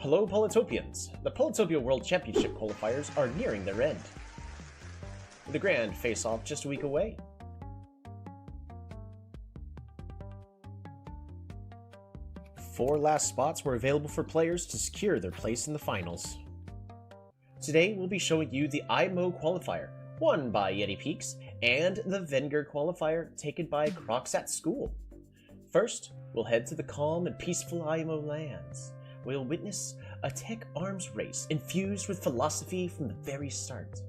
Hello, Polytopians! The Polytopia World Championship qualifiers are nearing their end. The grand face-off just a week away. Four last spots were available for players to secure their place in the finals. Today, we'll be showing you the Ai-Mo qualifier, won by Yeti Peaks, and the Vengir qualifier, taken by Crocs at School. First, we'll head to the calm and peaceful Ai-Mo lands. We'll witness a tech arms race infused with philosophy from the very start.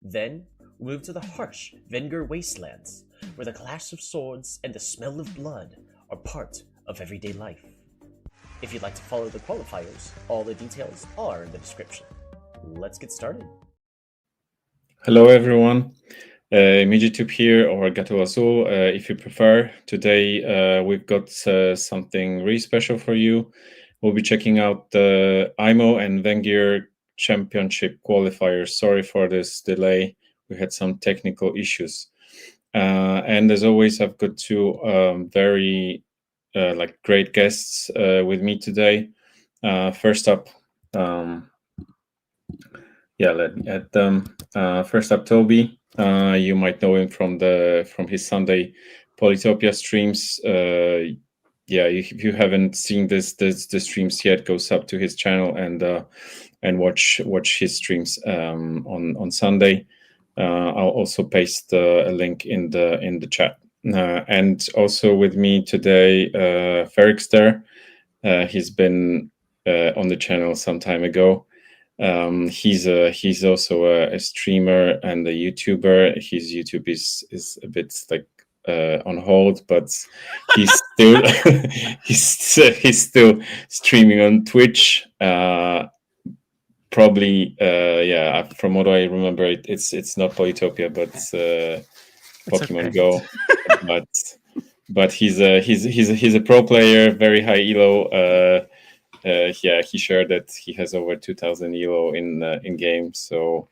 Then, we'll move to the harsh Vengir wastelands, where the clash of swords and the smell of blood are part of everyday life. If you'd like to follow the qualifiers, all the details are in the description. Let's get started. Hello everyone, MidgetTube here, or Gato Azul if you prefer. Today we've got something really special for you. We'll be checking out the Ai-Mo and Vengir Championship qualifiers. Sorry for this delay, we had some technical issues. And as always, I've got two very great guests with me today. First up, let me add them. First up, Tolbby. You might know him from his Sunday Polytopia streams. If you haven't seen the streams yet, go sub to his channel and watch his streams on Sunday. I'll also paste a link in the chat. And also with me today, Ferrikster. He's been on the channel some time ago. He's also a streamer and a YouTuber. His YouTube is a bit on hold, but he's still he's still streaming on Twitch. Probably from what I remember, it's not Polytopia, but Pokemon Go. but he's a pro player, very high elo. He shared that he has over 2,000 elo in game. So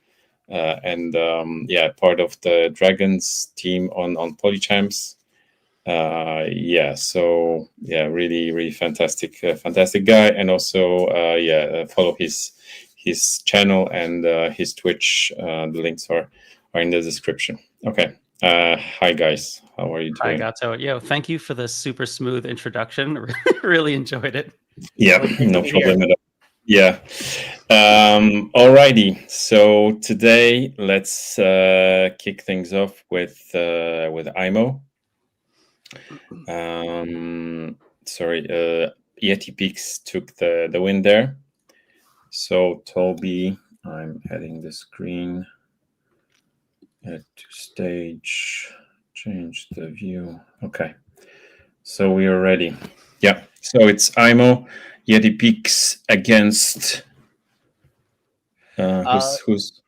part of the Dragons team on Polychamps. Really fantastic guy. And also follow his channel and his Twitch. The links are in the description. Okay. Hi guys, how are you doing? Hi Gato. Thank you for the super smooth introduction. Really enjoyed it. Yeah, no problem at all. Yeah. Alrighty. So today let's kick things off with Ai-Mo. Yeti Peaks took the win there. So Tolbby, I'm adding the screen. Add to stage, change the view. Okay, so we are ready. Yeah, so it's Ai-Mo, Yeti Peaks against who's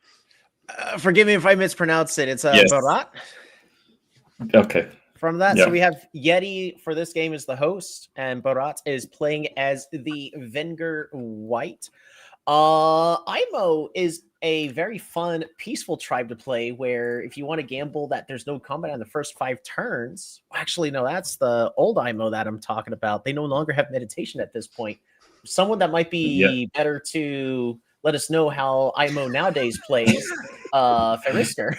forgive me if I mispronounce it. It's yes. Barat. Okay. From that, so we have Yeti for this game is the host, and Barat is playing as the Vengir White. Ai-Mo is a very fun, peaceful tribe to play, where if you want to gamble that there's no combat on the first 5 turns, actually, no, that's the old Ai-Mo that I'm talking about. They no longer have meditation at this point. Someone that might be better to let us know how Ai-Mo nowadays plays, Ferrikster.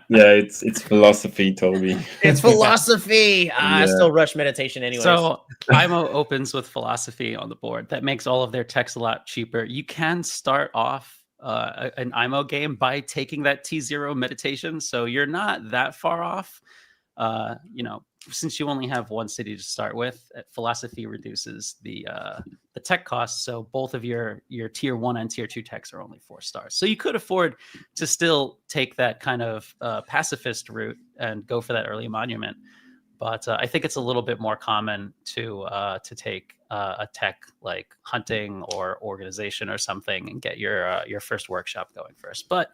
It's philosophy, Tolbby. It's philosophy. I still rush meditation anyway. So Ai-Mo opens with philosophy on the board. That makes all of their techs a lot cheaper. You can start off an Ai-Mo game by taking that T0 meditation, so you're not that far off. Since you only have one city to start with, philosophy reduces the tech costs, so both of your tier 1 and tier 2 techs are only 4 stars. So you could afford to still take that kind of pacifist route and go for that early monument. But I think it's a little bit more common to take a tech like hunting or organization or something and get your first workshop going first. But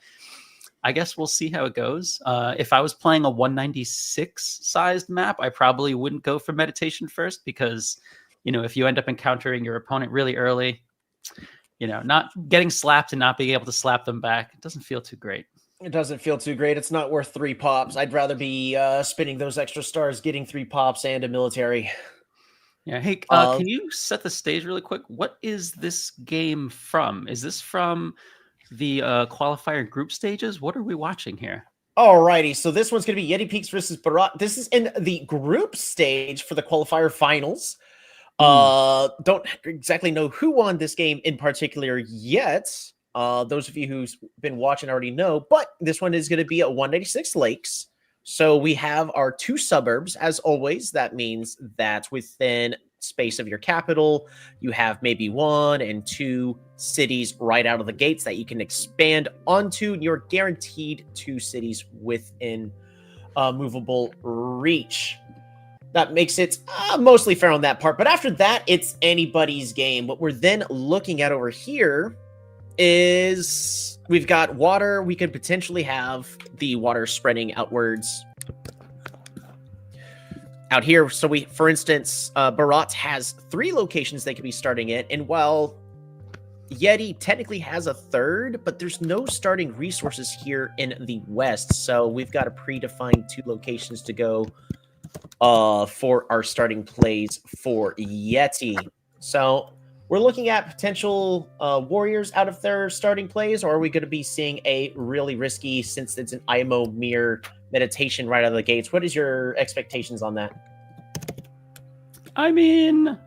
I guess we'll see how it goes. If I was playing a 196 sized map, I probably wouldn't go for meditation first, because if you end up encountering your opponent really early, not getting slapped and not being able to slap them back, it doesn't feel too great. It doesn't feel too great. It's not worth 3 pops. I'd rather be spinning those extra stars, getting 3 pops and a military. Yeah. Hey, can you set the stage really quick? What is this game from? Is this from the qualifier group stages? What are we watching here? Alrighty, so this one's going to be Yeti Peaks versus Barat. This is in the group stage for the qualifier finals. Don't exactly know who won this game in particular yet. Those of you who's been watching already know, but this one is going to be at 196 Lakes. So we have our 2 suburbs, as always. That means that within space of your capital, you have maybe 1 and 2 cities right out of the gates that you can expand onto. And you're guaranteed 2 cities within movable reach. That makes it mostly fair on that part. But after that, it's anybody's game. What we're then looking at over here is we've got water. We could potentially have the water spreading outwards out here. So we, for instance, Barat has 3 locations they could be starting at. And while Yeti technically has a 3rd, but there's no starting resources here in the west. So we've got a predefined 2 locations to go for our starting plays for Yeti. So we're looking at potential warriors out of their starting plays, or are we going to be seeing a really risky, since it's an Ai-Mo mirror meditation right out of the gates? What is your expectations on that? I mean,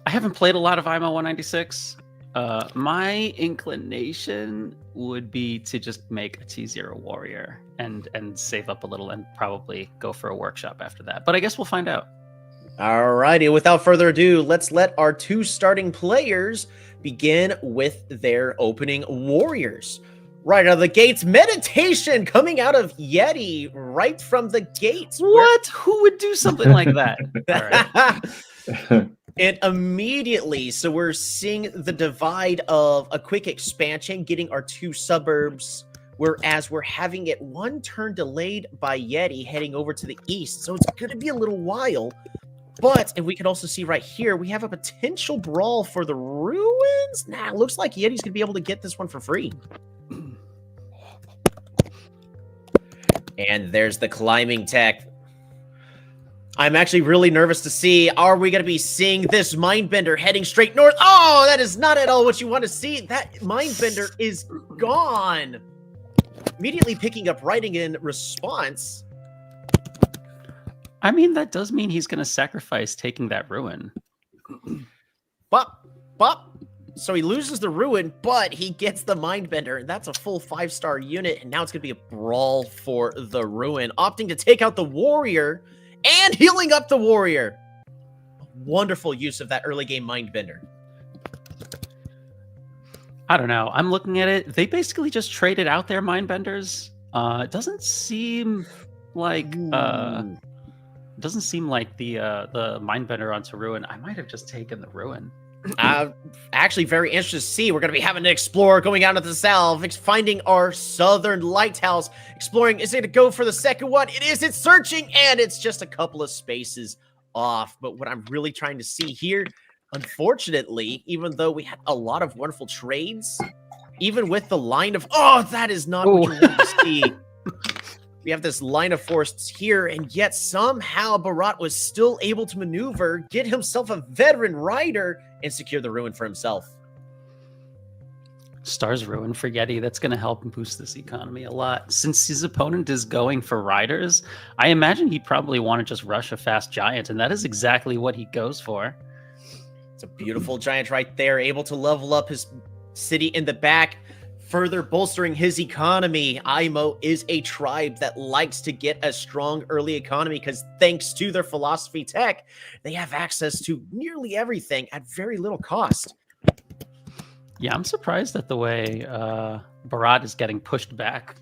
I haven't played a lot of Ai-Mo 196. My inclination would be to just make a T0 warrior and save up a little and probably go for a workshop after that. But I guess we'll find out. Alrighty, without further ado, let's let our 2 starting players begin with their opening warriors. Right out of the gates, meditation coming out of Yeti right from the gates. What? Who would do something like that? All right. And immediately, so we're seeing the divide of a quick expansion, getting our 2 suburbs, whereas we're having it 1 turn delayed by Yeti heading over to the east. So it's going to be a little while. But, and we can also see right here, we have a potential brawl for the ruins. Nah, looks like Yeti's going to be able to get this one for free. And there's the climbing tech. I'm actually really nervous to see, are we going to be seeing this Mindbender heading straight north? Oh, that is not at all what you want to see. That Mindbender is gone. Immediately picking up writing in response. I mean, that does mean he's going to sacrifice taking that ruin. Bop. So he loses the ruin, but he gets the Mindbender, and that's a full 5-star unit, and now it's going to be a brawl for the ruin, opting to take out the warrior and healing up the warrior. Wonderful use of that early game Mindbender. I don't know. I'm looking at it. They basically just traded out their Mindbenders. It doesn't seem like the Mindbender onto ruin. I might have just taken the ruin. Actually very interested to see. We're going to be having an explorer going out of the south, finding our southern lighthouse, exploring. Is it to go for the second one? It is. It's searching, and it's just a couple of spaces off. But what I'm really trying to see here, unfortunately, even though we had a lot of wonderful trades, even with the line of, oh, that is not what you want to see. We have this line of forests here, and yet somehow Barat was still able to maneuver, get himself a veteran rider, and secure the ruin for himself. Stars ruin for Yeti. That's going to help him boost this economy a lot. Since his opponent is going for riders, I imagine he'd probably want to just rush a fast giant, and that is exactly what he goes for. It's a beautiful giant right there, able to level up his city in the back, further bolstering his economy. Ai-Mo is a tribe that likes to get a strong early economy because thanks to their philosophy tech, they have access to nearly everything at very little cost. Yeah, I'm surprised at the way Barat is getting pushed back.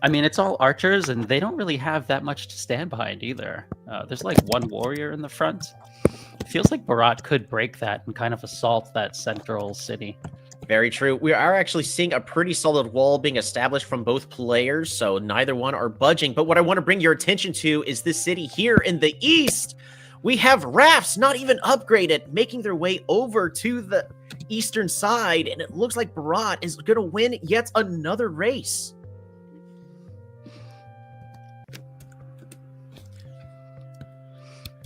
I mean, it's all archers, and they don't really have that much to stand behind either. There's like 1 warrior in the front. It feels like Barat could break that and kind of assault that central city. Very true. We are actually seeing a pretty solid wall being established from both players, so neither one are budging. But what I want to bring your attention to is this city here in the east. We have rafts, not even upgraded, making their way over to the eastern side, and it looks like Barat is going to win yet another race.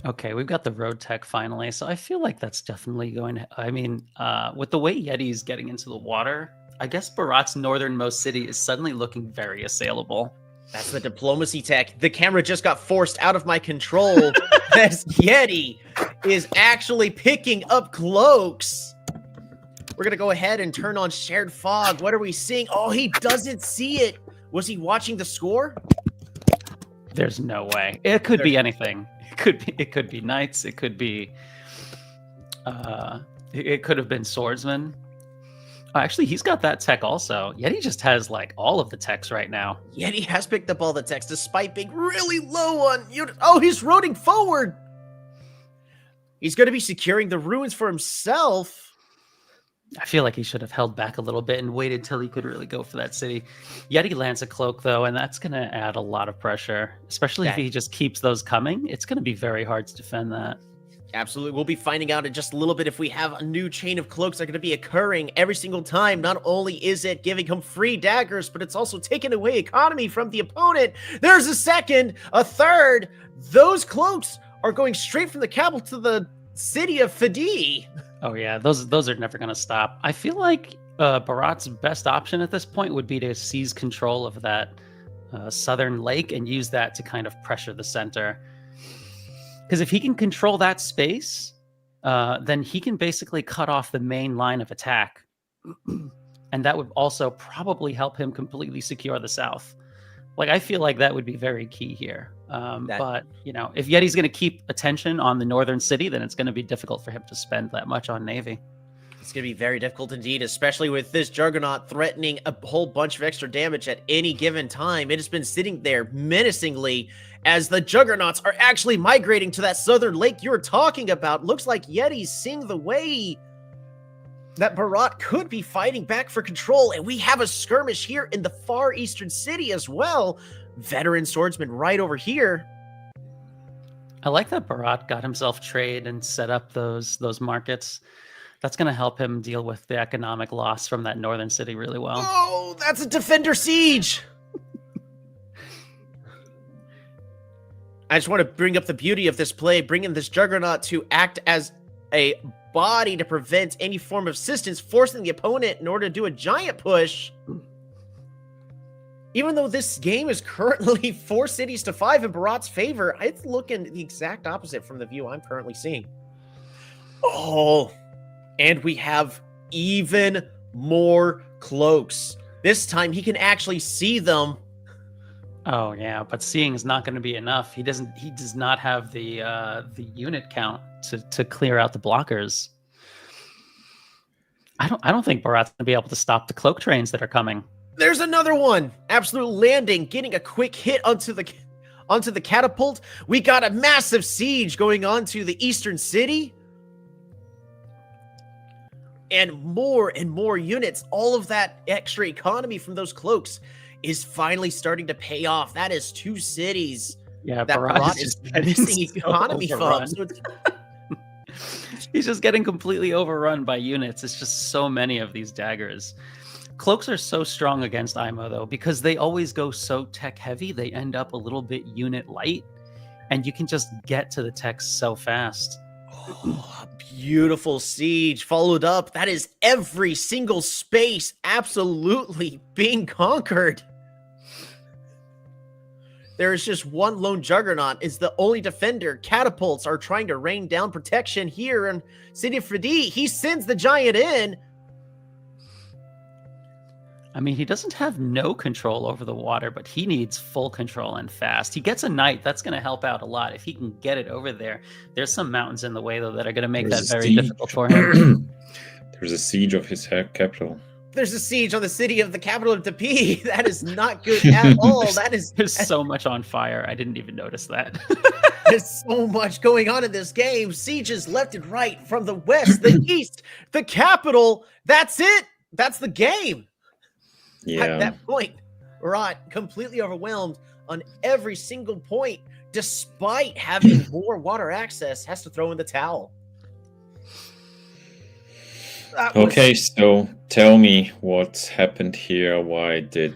Okay, we've got the road tech finally, so I feel like that's definitely going to, I mean, with the way Yeti's getting into the water, I guess Barat's northernmost city is suddenly looking very assailable. That's the diplomacy tech. The camera just got forced out of my control as Yeti is actually picking up cloaks. We're going to go ahead and turn on shared fog. What are we seeing? Oh, he doesn't see it. Was he watching the score? There's no way. It could be anything. It could be knights. It could be it could have been swordsmen. Actually, he's got that tech also. Yeti just has like all of the techs right now. Yeti has picked up all the techs despite being really low on unit. Oh, he's roading forward. He's going to be securing the ruins for himself. I feel like he should have held back a little bit and waited till he could really go for that city. Yeti lands a cloak, though, and that's going to add a lot of pressure, especially if he just keeps those coming. It's going to be very hard to defend that. Absolutely. We'll be finding out in just a little bit if we have a new chain of cloaks that are going to be occurring every single time. Not only is it giving him free daggers, but it's also taking away economy from the opponent. There's a second, a third. Those cloaks are going straight from the capital to the city of Fidi. Oh yeah, those are never going to stop. I feel like Barat's best option at this point would be to seize control of that southern lake and use that to kind of pressure the center. Because if he can control that space, then he can basically cut off the main line of attack. And that would also probably help him completely secure the south. Like, I feel like that would be very key here. But, you know, if Yeti's going to keep attention on the northern city, then it's going to be difficult for him to spend that much on Navy. It's going to be very difficult indeed, especially with this Juggernaut threatening a whole bunch of extra damage at any given time. It has been sitting there menacingly as the Juggernauts are actually migrating to that southern lake you were talking about. Looks like Yeti's seeing the way that Barat could be fighting back for control, and we have a skirmish here in the far eastern city as well. Veteran swordsman right over here. I like that Barat got himself trade and set up those markets. That's going to help him deal with the economic loss from that northern city really well. Oh, that's a defender siege. I just want to bring up the beauty of this play, bringing this Juggernaut to act as a body to prevent any form of assistance, forcing the opponent in order to do a giant push. Even though this game is currently 4 cities to 5 in Barat's favor, it's looking the exact opposite from the view I'm currently seeing. Oh, and we have even more cloaks. This time he can actually see them. Oh yeah, but seeing is not going to be enough. He does not have the unit count to clear out the blockers. I don't think Barat's going to be able to stop the cloak trains that are coming. There's another one. Absolute landing, getting a quick hit onto the catapult. We got a massive siege going on to the eastern city. And more units. All of that extra economy from those cloaks is finally starting to pay off. That is 2 cities that Barat is missing economy from. So he's just getting completely overrun by units. It's just so many of these daggers. Cloaks are so strong against Ai-Mo, though, because they always go so tech heavy, they end up a little bit unit light, and you can just get to the techs so fast. Oh, beautiful siege followed up. That is every single space absolutely being conquered. There is just one lone Juggernaut is the only defender. Catapults are trying to rain down protection here in City of Fidi. He sends the giant in. I mean, he doesn't have no control over the water, but he needs full control and fast. He gets a knight. That's going to help out a lot. If he can get it over there. There's some mountains in the way, though, that are going to make that very difficult for him. There's a siege of his capital. There's a siege on the city of the capital of Tolbby. That is not good at all. There's so much on fire. I didn't even notice that. There's so much going on in this game. Sieges left and right from the west, the east, the capital. That's it. That's the game. Yeah. At that point, Barat completely overwhelmed on every single point, despite having more water access, has to throw in the towel. Okay, so tell me what happened here. Why did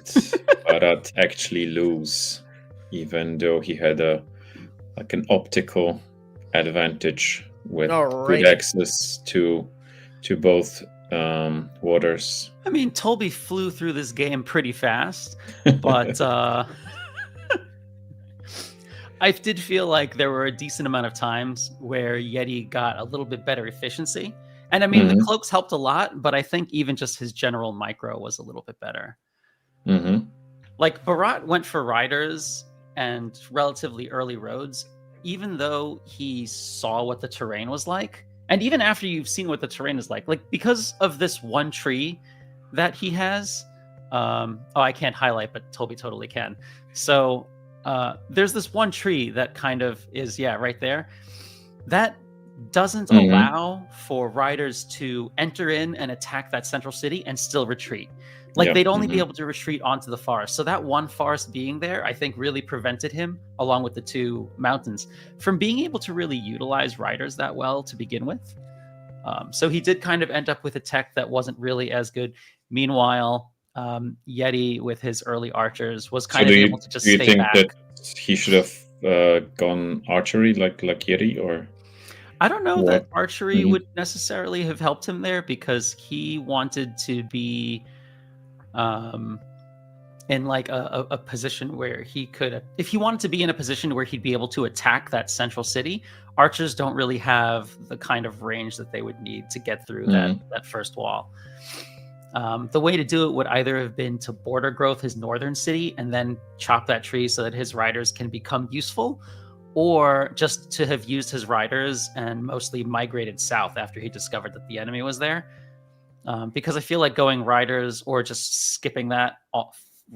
Barat actually lose, even though he had an optical advantage with All good right. access to both waters. I mean, Tolbby flew through this game pretty fast, but I did feel like there were a decent amount of times where Yeti got a little bit better efficiency. And I mean, the cloaks helped a lot, but I think even just his general micro was a little bit better. Like, Barat went for riders and relatively early roads, even though he saw what the terrain was like. And even after you've seen what the terrain is like because of this one tree that he has, I can't highlight, but Tolbby totally can. So there's this one tree that kind of is, right there. That doesn't allow for riders to enter in and attack that central city and still retreat. Like, they'd only be able to retreat onto the forest. So that one forest being there, I think, really prevented him, along with the two mountains, from being able to really utilize riders that well to begin with. So he did kind of end up with a tech that wasn't really as good. Meanwhile, Yeti, with his early archers, was kind of able to just stay back. Do you think that he should have gone archery like Yeti, or? I don't know that archery would necessarily have helped him there, because he wanted to be in like a position where he could, if he wanted to be in a position where he'd be able to attack that central city. Archers don't really have the kind of range that they would need to get through that first wall. The way to do it would either have been to border growth his northern city and then chop that tree so that his riders can become useful, or just to have used his riders and mostly migrated south after he discovered that the enemy was there. Because I feel like going riders or just skipping that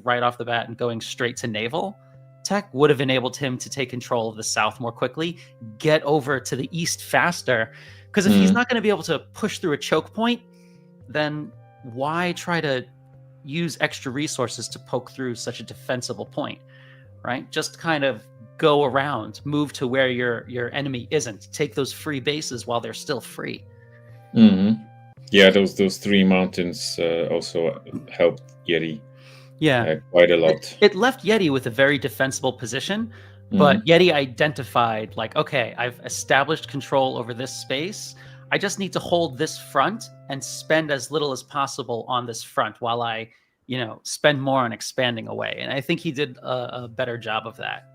right off the bat and going straight to naval tech would have enabled him to take control of the south more quickly, get over to the east faster. Because if he's not going to be able to push through a choke point, then why try to use extra resources to poke through such a defensible point, right? Just kind of go around, move to where your enemy isn't, take those free bases while they're still free. Yeah, those three mountains also helped Yeti. Quite a lot. It left Yeti with a very defensible position, but Yeti identified, like, okay, I've established control over this space. I just need to hold this front and spend as little as possible on this front while I, spend more on expanding away. And I think he did a better job of that.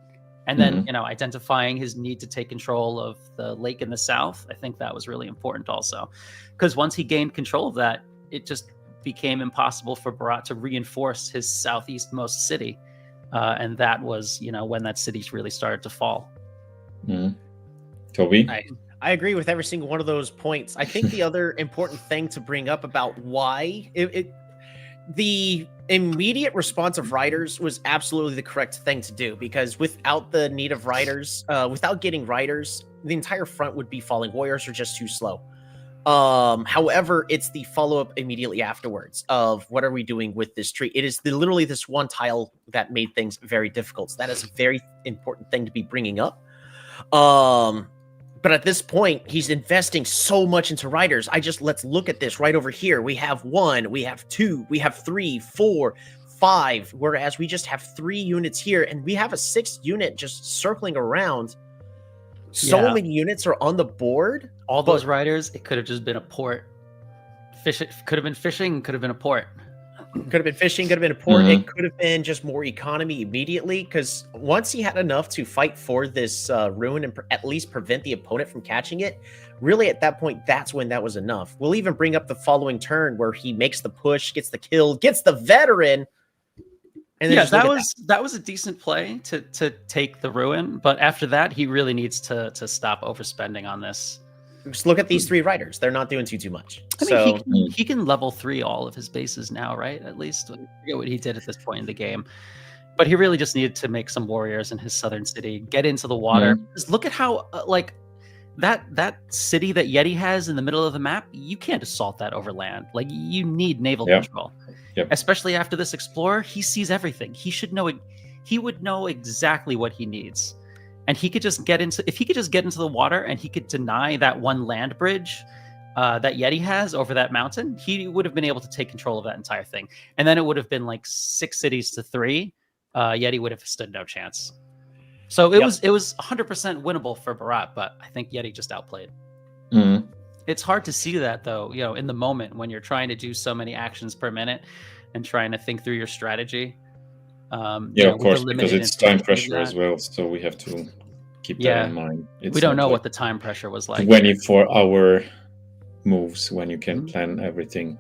And then, identifying his need to take control of the lake in the south, I think that was really important also. Because once he gained control of that, it just became impossible for Barat to reinforce his southeastmost city. And that was, when that city really started to fall. Tolbby? I agree with every single one of those points. I think the other important thing to bring up about why the immediate response of riders was absolutely the correct thing to do, because without the need of riders, without getting riders, the entire front would be falling. Warriors are just too slow. However, it's the follow-up immediately afterwards of what are we doing with this tree? It is literally this one tile that made things very difficult. So that is a very important thing to be bringing up. But at this point, he's investing so much into riders. Let's look at this right over here. We have 1, we have 2, we have 3, 4, 5, whereas we just have 3 units here, and we have a 6th unit just circling around. So many units are on the board. All those riders, it could have just been a port. It could have been fishing, could have been a port. Could have been fishing, could have been a port. It could have been just more economy immediately, because once he had enough to fight for this ruin and at least prevent the opponent from catching it, really at that point, that's when that was enough. We'll even bring up the following turn where he makes the push, gets the kill, gets the veteran. And then that was a decent play to take the ruin, but after that, he really needs to stop overspending on this. Just look at these 3 riders; they're not doing too much. I mean, he can level 3 all of his bases now, right? At least I forget what he did at this point in the game, but he really just needed to make some warriors in his southern city, get into the water. Just look at how that city that Yeti has in the middle of the map. You can't assault that over land. Like, you need naval control. Especially after this explorer, he sees everything. He would know exactly what he needs. And he could just get into the water and he could deny that one land bridge that Yeti has over that mountain. He would have been able to take control of that entire thing. And then it would have been like 6 cities to 3. Yeti would have stood no chance. So it was 100% winnable for Barat, but I think Yeti just outplayed. Mm. It's hard to see that though, in the moment when you're trying to do so many actions per minute and trying to think through your strategy. Of course, because it's time pressure as well, so we have to keep that in mind. We don't know what the time pressure was like. 24-hour moves when you can plan everything.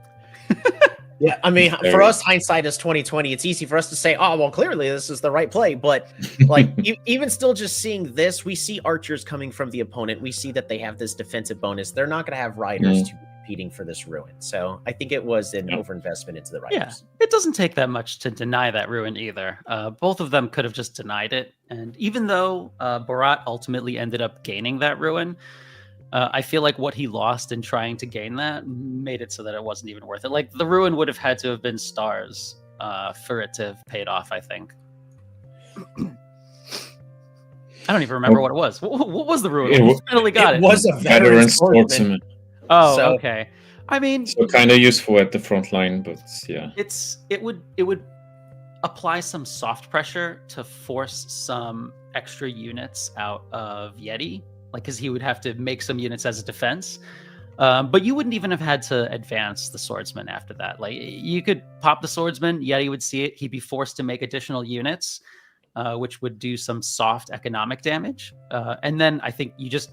Yeah, I mean, for us, hindsight is 2020. It's easy for us to say, "Oh, well, clearly this is the right play." But like, even still, just seeing this, we see archers coming from the opponent. We see that they have this defensive bonus. They're not going to have riders to be competing for this ruin. So I think it was an overinvestment into the riders. Yeah, it doesn't take that much to deny that ruin either. Both of them could have just denied it. And even though Barat ultimately ended up gaining that ruin, I feel like what he lost in trying to gain that made it so that it wasn't even worth it. Like, the ruin would have had to have been stars for it to have paid off, I think. I don't even remember what it was. What was the ruin? We finally got it. It was a veteran swordsman. Oh, okay. I mean, so kind of useful at the front line, but yeah. It would apply some soft pressure to force some extra units out of Yeti. Like, because he would have to make some units as a defense. But you wouldn't even have had to advance the swordsman after that. Like, you could pop the swordsman, Yeti would see it, he'd be forced to make additional units, which would do some soft economic damage. And then I think you just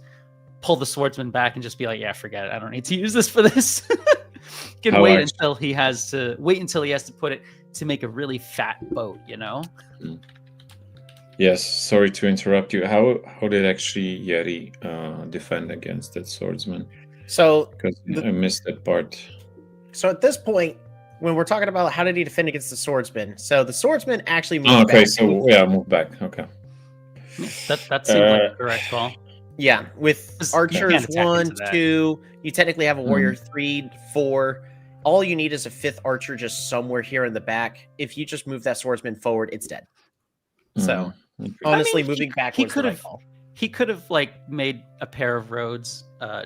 pull the swordsman back and just be like, yeah, forget it. I don't need to use this for this. Wait until he has to put it to make a really fat boat, Yes, sorry to interrupt you. How did actually Yeti defend against that swordsman? So because I missed that part. So at this point, when we're talking about how did he defend against the swordsman, so the swordsman actually moved back. Move back. Okay, that seemed like a correct call. Yeah, with archers 1, 2, you technically have a warrior 3, 4. All you need is a 5th archer just somewhere here in the back. If you just move that swordsman forward, it's dead. So honestly, moving back was the right call. He could have made a pair of roads,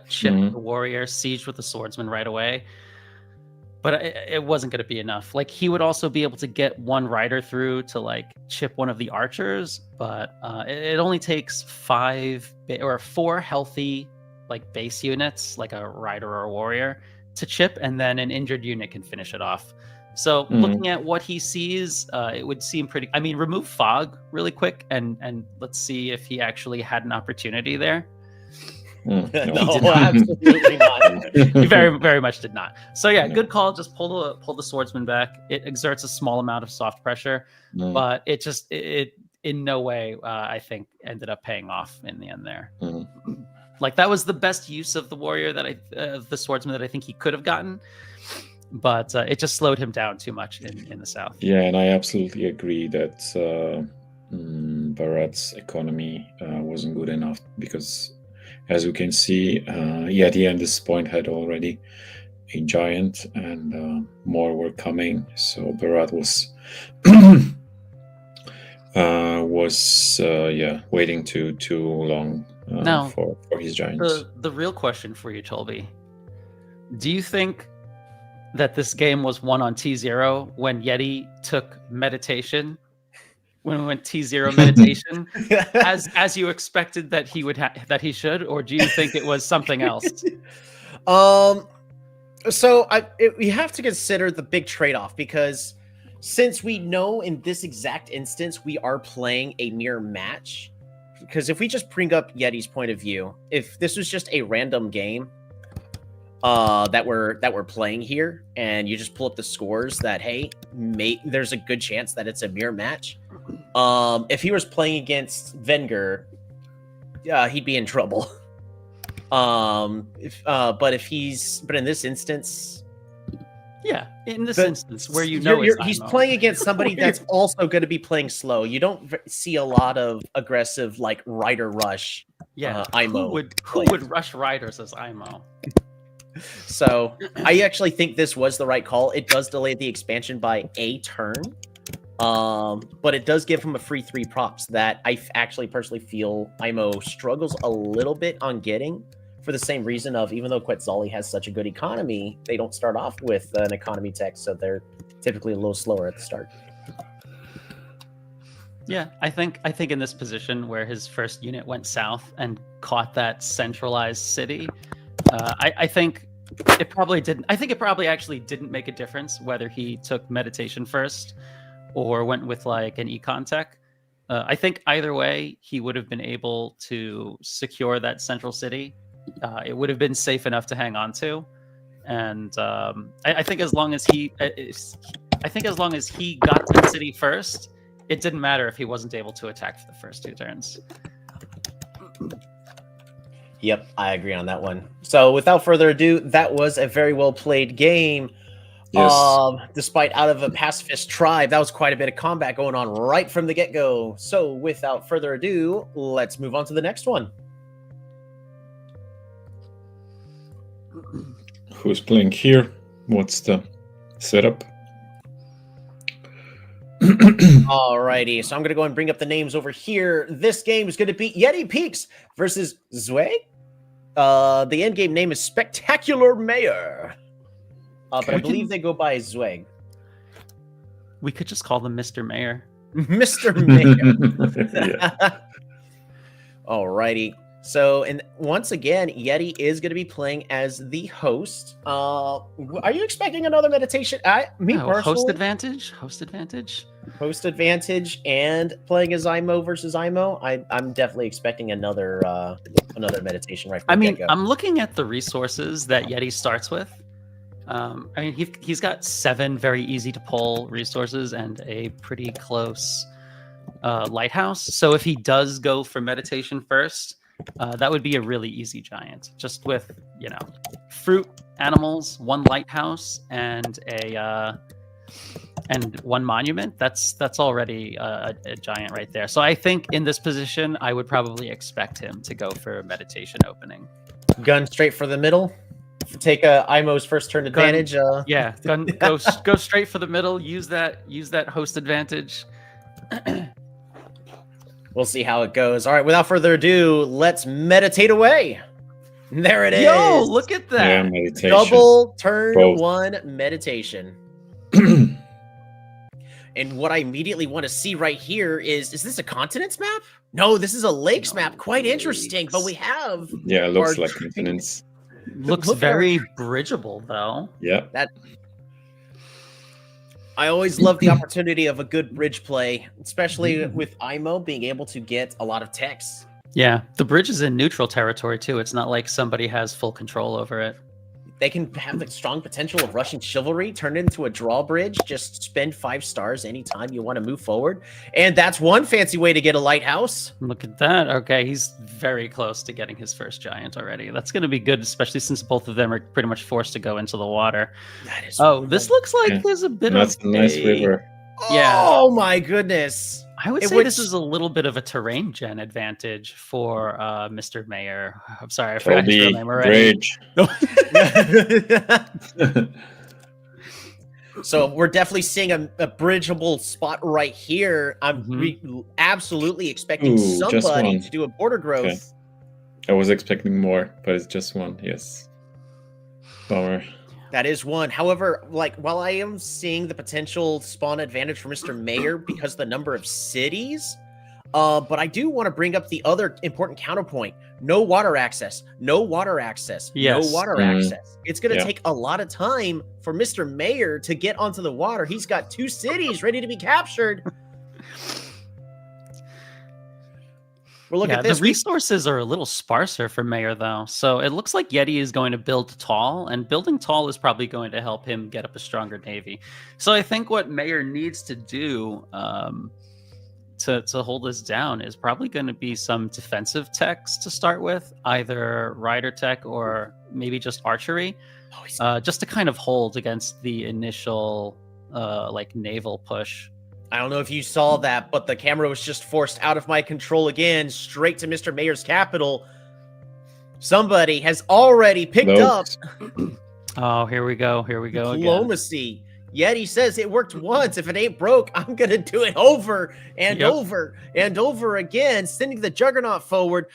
chip the warrior, siege with the swordsman right away. But it wasn't going to be enough. Like, he would also be able to get one rider through to chip one of the archers, but it only takes 4 healthy base units, like a rider or a warrior, to chip, and then an injured unit can finish it off. So looking at what he sees, it would seem pretty. I mean, remove fog really quick, and let's see if he actually had an opportunity there. No, absolutely not. He very, very much did not. So yeah, good call. Just pull the swordsman back. It exerts a small amount of soft pressure, but it in no way, I think, ended up paying off in the end there. That was the best use of the warrior the swordsman that I think he could have gotten. But it just slowed him down too much in the south. Yeah, and I absolutely agree that Barat's economy wasn't good enough because, as we can see, Yeti at this point had already a giant, and more were coming. So Barat was waiting too long for his giants. The real question for you, Tolbby, do you think that this game was won on T0 when Yeti took meditation, when we went T0 meditation, as you expected that he would that he should, or do you think it was something else? So we have to consider the big trade-off, because since we know in this exact instance we are playing a mirror match, because if we just bring up Yeti's point of view, if this was just a random game that we're playing here, and you just pull up the scores, that there's a good chance that it's a mirror match. If he was playing against Vengir, he'd be in trouble. But in this instance, where he's playing against somebody that's also going to be playing slow. You don't see a lot of aggressive rider rush. Yeah, Ai-Mo. Who would rush riders as Ai-Mo? So I actually think this was the right call. It does delay the expansion by a turn, but it does give him a free 3 props that I actually personally feel Ai-Mo struggles a little bit on getting, for the same reason of, even though Quetzali has such a good economy, they don't start off with an economy tech, so they're typically a little slower at the start. Yeah, I think in this position where his first unit went south and caught that centralized city, I think it probably didn't. I think it probably actually didn't make a difference whether he took meditation first or went with like an econ tech. I think either way, he would have been able to secure that central city. It would have been safe enough to hang on to, and I think as long as he got to the city first, it didn't matter if he wasn't able to attack for the first 2 turns. Yep, I agree on that one. So without further ado, that was a very well played game. Yes. Despite out of a pacifist tribe, that was quite a bit of combat going on right from the get-go. So without further ado, let's move on to the next one. Who's playing here? What's the setup? Alrighty, so I'm going to go and bring up the names over here. This game is going to be Yeti Peaks versus Zwei. The end game name is Spectacular Mayor. But I believe they go by Zwei. We could just call them Mr. Mayor. Mr. Mayor. Yeah. Alrighty. So, and once again, Yeti is going to be playing as the host. Are you expecting another meditation? Personally, Host advantage. Host advantage. Host advantage, and playing as Ai-Mo versus Ai-Mo. I'm definitely expecting another meditation right from the get-go. I'm looking at the resources that Yeti starts with. He's got 7 very easy to pull resources and a pretty close lighthouse. So if he does go for meditation first, that would be a really easy giant, just with fruit, animals, 1 lighthouse, and and 1 monument. That's already a giant right there. So I think in this position, I would probably expect him to go for meditation opening. Gun straight for the middle. Take Ai-Mo's first turn advantage. Yeah, go straight for the middle. Use that host advantage. We'll see how it goes. All right, without further ado, let's meditate away. There it is. Yo, look at that. Yeah, meditation. Double turn Both. 1 meditation. And what I immediately want to see right here is this a continents map? No, this is a lakes map. Quite interesting, but we have... Yeah, it looks our like continents. Looks Look at very bridgeable, though. Yeah. I always love the opportunity of a good bridge play, especially with Ai-Mo being able to get a lot of techs. Yeah, the bridge is in neutral territory, too. It's not like somebody has full control over it. They can have the strong potential of Russian chivalry, turn it into a drawbridge, just spend 5 stars anytime you want to move forward. And that's one fancy way to get a lighthouse. Look at that. Okay, he's very close to getting his first giant already. That's going to be good, especially since both of them are pretty much forced to go into the water. That is This looks like there's a bit That's of a nice river. Yeah. Oh my goodness. I would say this is a little bit of a terrain gen advantage for Mr. Mayor. I'm sorry, I forgot his real name already. Bridge. So we're definitely seeing a bridgeable spot right here. I'm absolutely expecting somebody to do a border growth. Okay. I was expecting more, but it's just 1. Yes. Bummer. That is 1. However, while I am seeing the potential spawn advantage for Mr. Mayor because of the number of cities, but I do want to bring up the other important counterpoint. No water access. No water access. Yes. No water access. It's going to take a lot of time for Mr. Mayor to get onto the water. He's got 2 cities ready to be captured. Well, look at this. The resources are a little sparser for Mayor, though. So it looks like Yeti is going to build tall, and building tall is probably going to help him get up a stronger navy. So I think what Mayor needs to do to hold this down is probably going to be some defensive techs to start with, either rider tech or maybe just archery, just to kind of hold against the initial naval push. I don't know if you saw that, but the camera was just forced out of my control again, straight to Mr. Mayor's capital. Somebody has already picked up. Oh, here we go. Here we go. Diplomacy. Yeti says it worked once. If it ain't broke, I'm going to do it over and over and over again, sending the Juggernaut forward.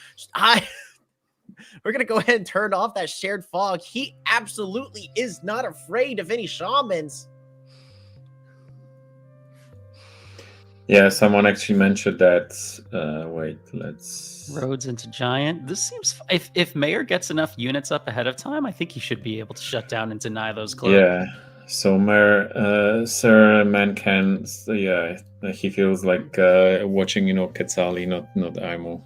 We're going to go ahead and turn off that shared fog. He absolutely is not afraid of any shamans. Yeah, someone actually mentioned that. Wait, let's. Roads into giant. This seems if Mayor gets enough units up ahead of time, I think he should be able to shut down and deny those cloaks. Yeah. So Sir Mancan, yeah, he feels like watching, Quetzali, not Ai-Mo,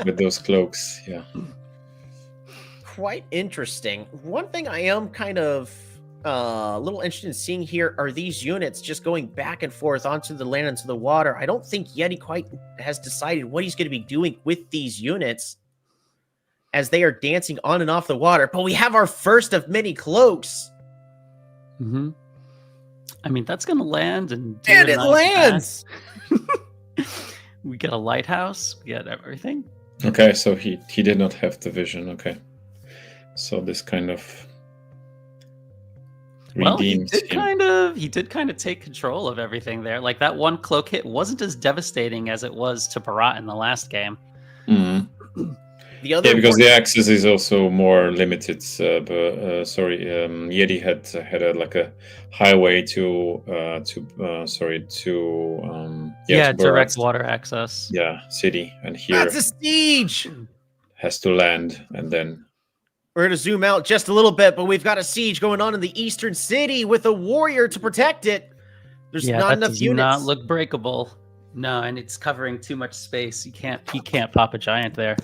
with those cloaks. Yeah. Quite interesting. One thing I am kind of a little interested in seeing here are these units just going back and forth onto the land, into the water. I don't think Yeti quite has decided what he's going to be doing with these units as they are dancing on and off the water. But we have our first of many cloaks. Mm-hmm. I mean, that's going to land and it lands. We get a lighthouse. We get everything. Okay, so he did not have the vision. Okay, so this kind of redeems him. He did kind of take control of everything there. Like that one cloak hit wasn't as devastating as it was to Barat in the last game. Mm-hmm. The other because the access is also more limited. Yeti had a highway to direct water access. Yeah, city, and here that's a siege. Has to land, and then we're gonna zoom out just a little bit, but we've got a siege going on in the eastern city with a warrior to protect it. There's not enough units. Not look breakable. No, and it's covering too much space. He can't pop a giant there.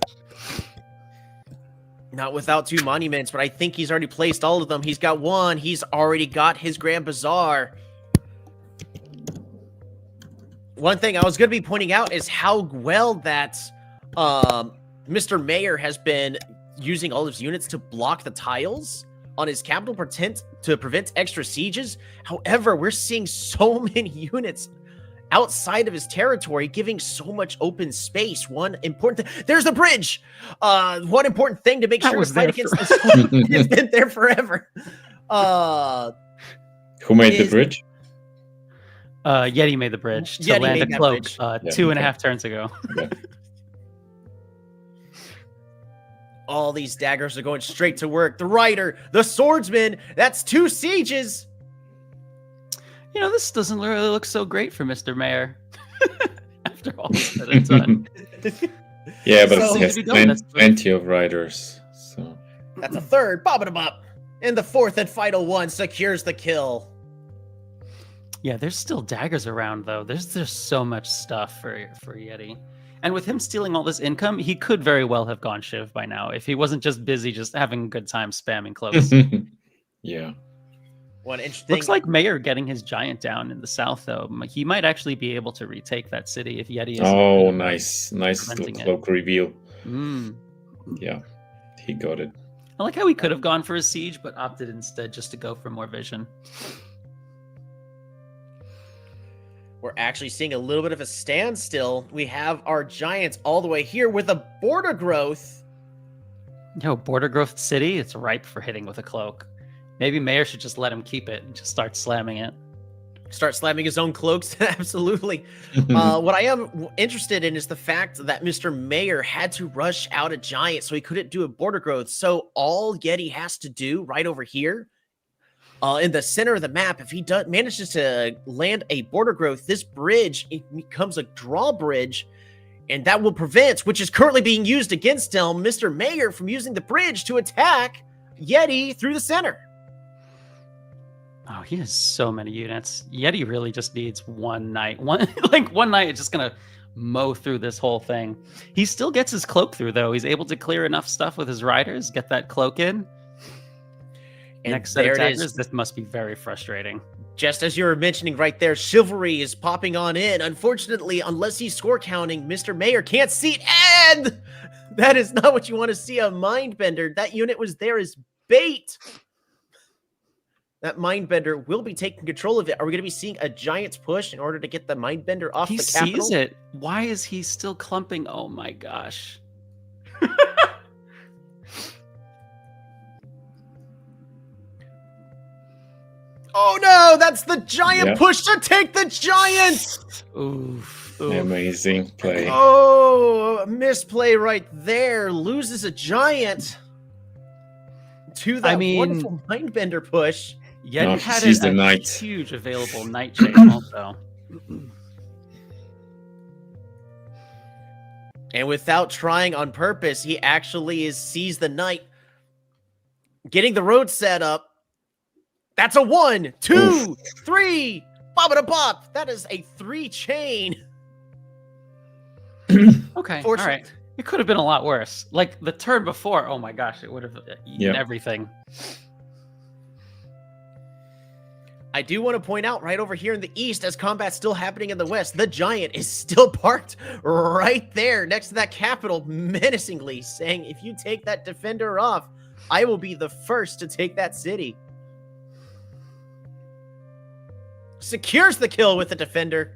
Not without 2 monuments, but I think he's already placed all of them. He's got 1. He's already got his Grand Bazaar. One thing I was going to be pointing out is how well that Mr. Mayor has been using all of his units to block the tiles on his capital to prevent extra sieges. However, we're seeing so many units outside of his territory, giving so much open space. One important there's the bridge. One important thing to make sure to fight against this. It's been there forever. Who made the bridge? Yeti made the bridge to land a cloak 2.5 turns ago. Okay. All these daggers are going straight to work. The rider, the swordsman, that's 2 sieges. This doesn't really look so great for Mr. Mayor. After all said and done. Yeah, but he has plenty of riders. So that's a 3rd. Bob it up. And the 4th and final one secures the kill. Yeah, there's still daggers around, though. There's so much stuff for Yeti. And with him stealing all this income, he could very well have gone Shiv by now if he wasn't just busy just having a good time spamming close. Yeah. One interesting. Looks like Mayor getting his giant down in the south, though. He might actually be able to retake that city if Yeti is. Oh, nice cloak reveal. Yeah, he got it. I like how he could have gone for a siege, but opted instead just to go for more vision. We're actually seeing a little bit of a standstill. We have our giants all the way here with a border growth. Border growth city, it's ripe for hitting with a cloak. Maybe Mayor should just let him keep it and just start slamming it. Start slamming his own cloaks? Absolutely. What I am interested in is the fact that Mr. Mayor had to rush out a giant, so he couldn't do a border growth. So all Yeti has to do right over here, in the center of the map, if he manages to land a border growth, this bridge, it becomes a drawbridge, and that will prevent, which is currently being used against him, Mr. Mayor from using the bridge to attack Yeti through the center. Oh, he has so many units. Yeti really just needs one night. One night it's just gonna mow through this whole thing. He still gets his cloak through, though. He's able to clear enough stuff with his riders, get that cloak in. And next set of daggers, this must be very frustrating. Just as you were mentioning right there, chivalry is popping on in. Unfortunately, unless he's score counting, Mr. Mayor can't see it. And that is not what you want to see, a Mindbender. That unit was there as bait. That Mindbender will be taking control of it. Are we going to be seeing a Giant's push in order to get the Mindbender off the capital? He sees it. Why is he still clumping? Oh my gosh. Oh no, that's the Giant push to take the Giants! Oof. Amazing play. Oh, misplay right there. Loses a Giant to that wonderful Mindbender push. Yeah, no, he had a huge available night chain also. And without trying on purpose, he actually sees the knight getting the road set up. That's a 1, 2, Oof. 3. Bop-a-da-bop. That is a 3 chain. Okay, all right. It could have been a lot worse. Like the turn before, oh my gosh, it would have eaten everything. I do want to point out right over here in the east, as combat's still happening in the west, the giant is still parked right there next to that capital, menacingly saying, if you take that defender off, I will be the first to take that city. Secures the kill with the defender.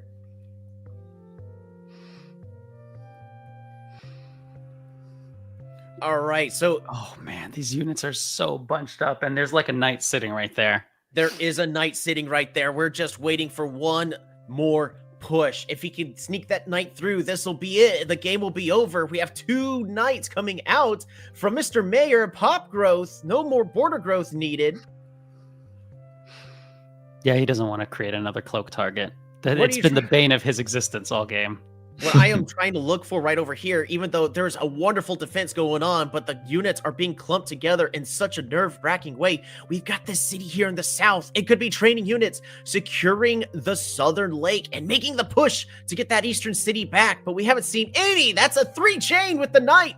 All right, so... Oh man, these units are so bunched up, and there's like a knight sitting right there. There is a knight sitting right there. We're just waiting for one more push. If he can sneak that knight through, this will be it. The game will be over. We have 2 knights coming out from Mr. Mayor. Pop growth. No more border growth needed. Yeah, he doesn't want to create another cloak target. It's been the bane of his existence all game. What I am trying to look for right over here, even though there's a wonderful defense going on, but the units are being clumped together in such a nerve-wracking way. We've got this city here in the south. It could be training units securing the southern lake and making the push to get that eastern city back, but we haven't seen any. That's a 3 chain with the knight.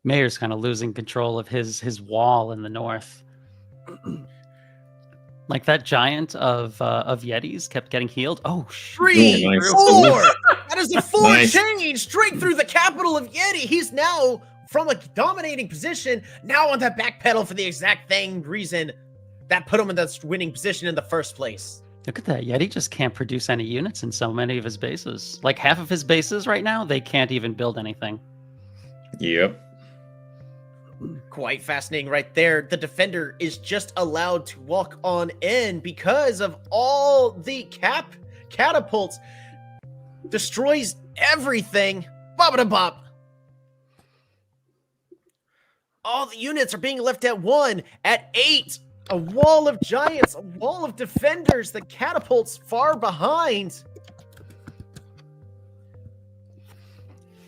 Mayor's kind of losing control of his wall in the north. Like that giant of Yetis kept getting healed. Oh, 3, nice. 4. That is a 4 Nice. chain straight through the capital of Yeti. He's now from a dominating position, now on that back pedal for the exact same reason that put him in that winning position in the first place. Look at that. Yeti just can't produce any units in so many of his bases. Like half of his bases right now, they can't even build anything. Yep. Quite fascinating right there. The defender is just allowed to walk on in because of all the catapults. Destroys everything. Bop-a-da-bop. All the units are being left at 1, at 8. A wall of giants, a wall of defenders. The catapults far behind.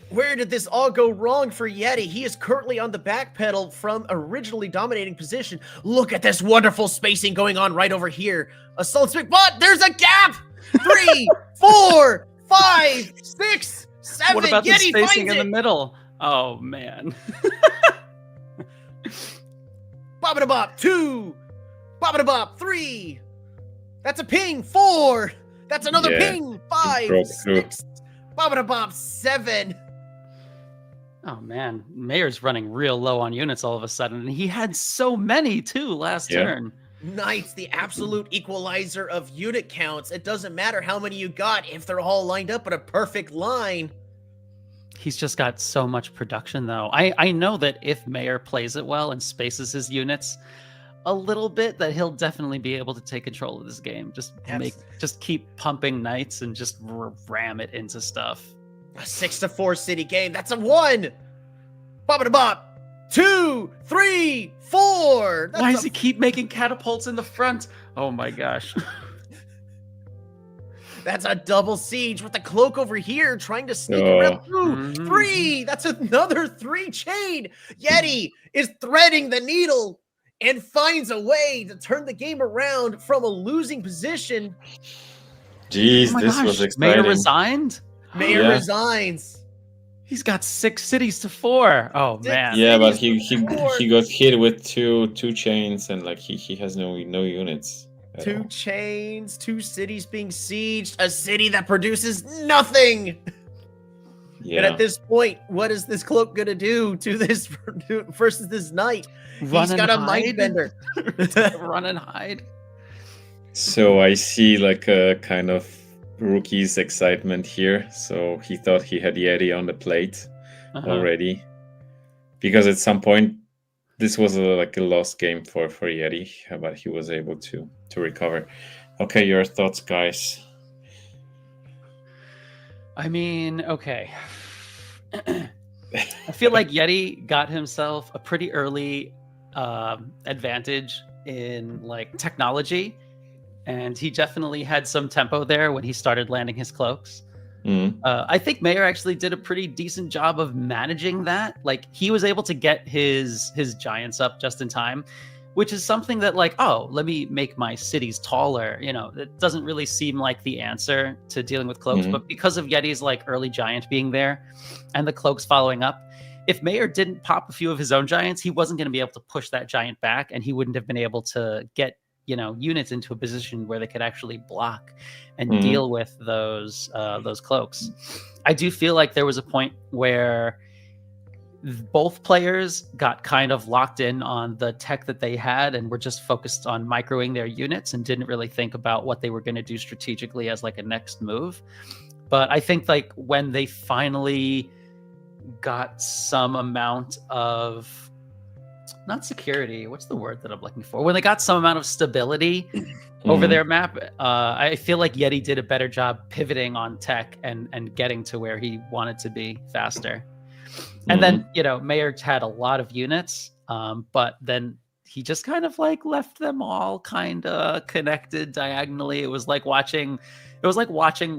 Where did this all go wrong for Yeti? He is currently on the back pedal from originally dominating position. Look at this wonderful spacing going on right over here. A solid spec, but there's a gap. 3, 4, 5, 6, 7. What about Yeti the spacing finds in it. the middle? Oh man. Bop-a-da-bop, 2. Bop-a-da-bop, 3. That's a ping, 4. That's another ping, 5, broke through. 6. Bop-a-da-bop, 7. Oh man, Mayor's running real low on units all of a sudden, and he had so many too last turn. Knights, the absolute equalizer of unit counts. It doesn't matter how many you got if they're all lined up in a perfect line. He's just got so much production though. I know that if Mayor plays it well and spaces his units a little bit, that he'll definitely be able to take control of this game. Just keep pumping knights and just ram it into stuff. A 6-4 city game. That's a 1. Bop-a-da-bop. 2, 3, 4. Why does he keep making catapults in the front? Oh my gosh. That's a double siege with the cloak over here trying to sneak around through. 3. That's another 3 chain. Yeti is threading the needle and finds a way to turn the game around from a losing position. Jeez, Oh my this gosh, was exciting. Mayor resigned? Mayor resigns. He's got 6 cities to 4. Oh man. Yeah, but he got hit with two chains, and like he has no units. 2 chains, 2 cities being sieged, a city that produces nothing. Yeah. And at this point, what is this cloak gonna do to this versus this knight? He's got a mind bender. Run and hide. So I see like a kind of rookie's excitement here. So he thought he had Yeti on the plate already, because at some point this was like a lost game for Yeti, but he was able to recover. Okay, your thoughts, guys? I mean, okay. I feel like Yeti got himself a pretty early advantage in like technology, and he definitely had some tempo there when he started landing his cloaks. Mm. I think Mayer actually did a pretty decent job of managing that. Like, he was able to get his giants up just in time, which is something that, like, oh, let me make my cities taller. You know, it doesn't really seem like the answer to dealing with cloaks, but because of Yeti's like early giant being there and the cloaks following up, if Mayer didn't pop a few of his own giants, he wasn't going to be able to push that giant back, and he wouldn't have been able to get, you know, units into a position where they could actually block and deal with those cloaks. I do feel like there was a point where both players got kind of locked in on the tech that they had and were just focused on microing their units and didn't really think about what they were going to do strategically as like a next move. But I think like when they finally got some amount of, not security, what's the word that I'm looking for? When they got some amount of stability over their map, I feel like Yeti did a better job pivoting on tech and getting to where he wanted to be faster. And then, you know, Mayer had a lot of units, but then he just kind of like left them all kind of connected diagonally. It was like watching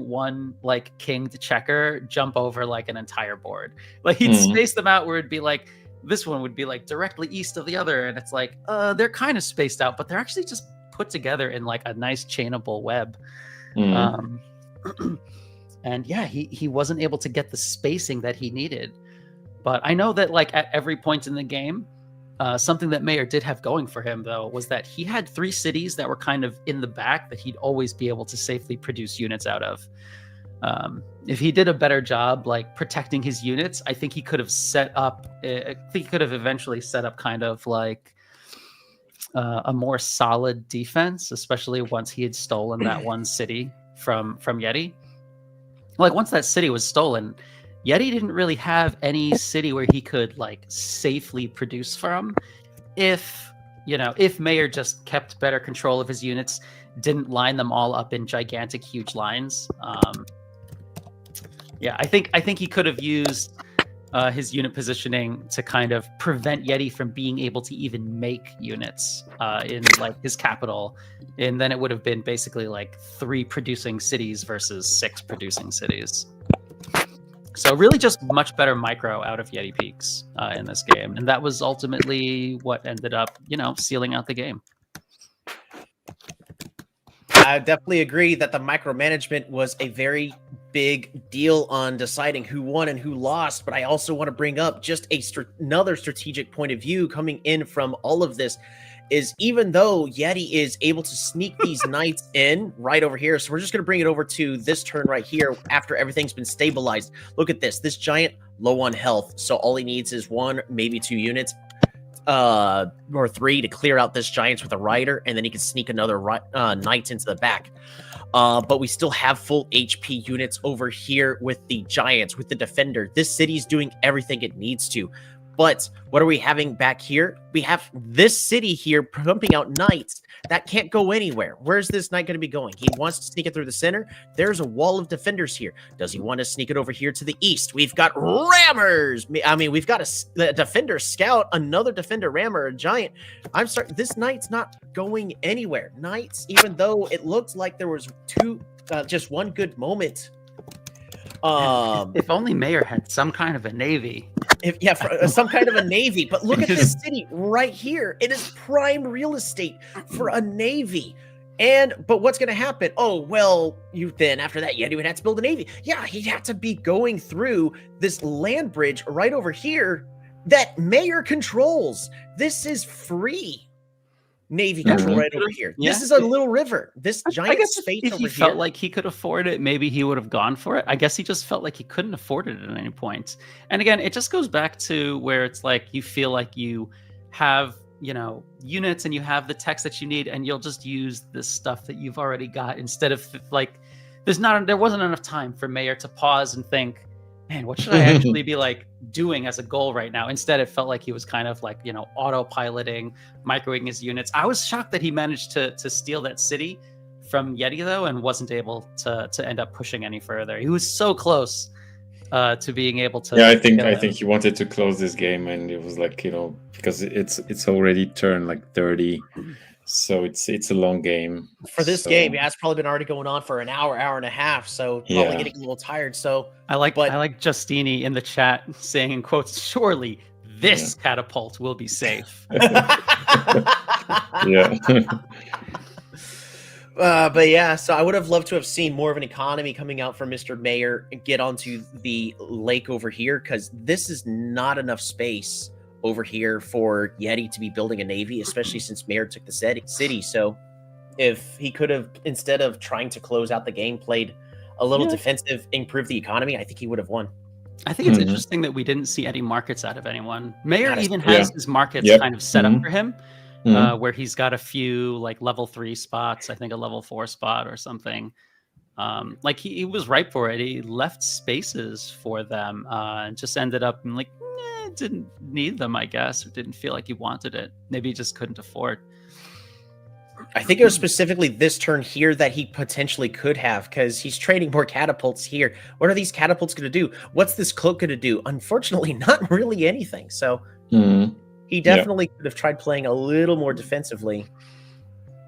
one like kinged checker jump over like an entire board. Like he'd space them out where it'd be like, this one would be like directly east of the other, and it's like they're kind of spaced out, but they're actually just put together in like a nice chainable web. And yeah, he wasn't able to get the spacing that he needed. But I know that like at every point in the game, something that Mayer did have going for him though was that he had 3 cities that were kind of in the back that he'd always be able to safely produce units out of. If he did a better job like protecting his units, I think he could have eventually set up kind of like a more solid defense, especially once he had stolen that one city from Yeti. Like once that city was stolen, Yeti didn't really have any city where he could like safely produce from. If Mayer just kept better control of his units, didn't line them all up in gigantic, huge lines. Yeah, I think he could have used his unit positioning to kind of prevent Yeti from being able to even make units in like his capital, and then it would have been basically like 3 producing cities versus 6 producing cities. So really just much better micro out of Yeti Peaks in this game. And that was ultimately what ended up, sealing out the game. I definitely agree that the micromanagement was a very big deal on deciding who won and who lost. But I also want to bring up just another strategic point of view coming in from all of this is even though Yeti is able to sneak these knights in right over here. So we're just going to bring it over to this turn right here after everything's been stabilized. Look at this. This giant low on health. So all he needs is 1, maybe 2 units. Or 3 to clear out this giants with a rider, and then he can sneak another knight into the back. But we still have full HP units over here with the giants, with the defender. This city's doing everything it needs to. But what are we having back here? We have this city here pumping out knights that can't go anywhere. Where's this knight going to be going? He wants to sneak it through the center. There's a wall of defenders here. Does he want to sneak it over here to the east? We've got rammers. I mean, we've got a defender scout, another defender rammer, a giant. I'm sorry, this knight's not going anywhere. Knights, even though it looked like there was just one good moment. If only Mayer had some kind of a navy. Some kind of a navy. But look at this city right here. It is prime real estate for a navy. But what's going to happen? Oh, well, after that, Yeti would have to build a navy. Yeah, he'd have to be going through this land bridge right over here that Mayer controls. This is free navy control right over here. Yeah. This is a little river. This giant space over here. If he felt like he could afford it, maybe he would have gone for it. I guess he just felt like he couldn't afford it at any point. And again, it just goes back to where it's like you feel like you have, units and you have the text that you need, and you'll just use this stuff that you've already got instead of like there wasn't enough time for Mayer to pause and think, man, what should I actually be like doing as a goal right now? Instead, it felt like he was kind of like, autopiloting, microing his units. I was shocked that he managed to steal that city from Yeti though, and wasn't able to end up pushing any further. He was so close to being able to. Yeah, I think he wanted to close this game, and it was like, because it's already turned like 30. So it's a long game. For this So, game, yeah, it's probably been already going on for an hour and a half, so probably Yeah. getting a little tired. So I like But- Justini in the chat saying in quotes, "Surely this catapult will be safe." Yeah. But yeah, so I would have loved to have seen more of an economy coming out from Mr. Mayor and get onto the lake over here, because this is not enough space over here for Yeti to be building a navy, especially since Mayor took the city. So if he could have, instead of trying to close out the game, played a little defensive, improve the economy, I think he would have won. I think it's Mhm. interesting that we didn't see any markets out of anyone. Mayor That is even true. has his markets Yep. kind of set up for him, Mhm. where he's got a few like level 3 spots, I think a level 4 spot or something. Like he was ripe for it. He left spaces for them and just ended up and like didn't need them, I guess, or didn't feel like he wanted it. Maybe he just couldn't afford. I think it was specifically this turn here that he potentially could have, because he's trading more catapults here. What are these catapults going to do? What's this cloak going to do? Unfortunately, not really anything. So Mhm. he definitely could have tried playing a little more defensively,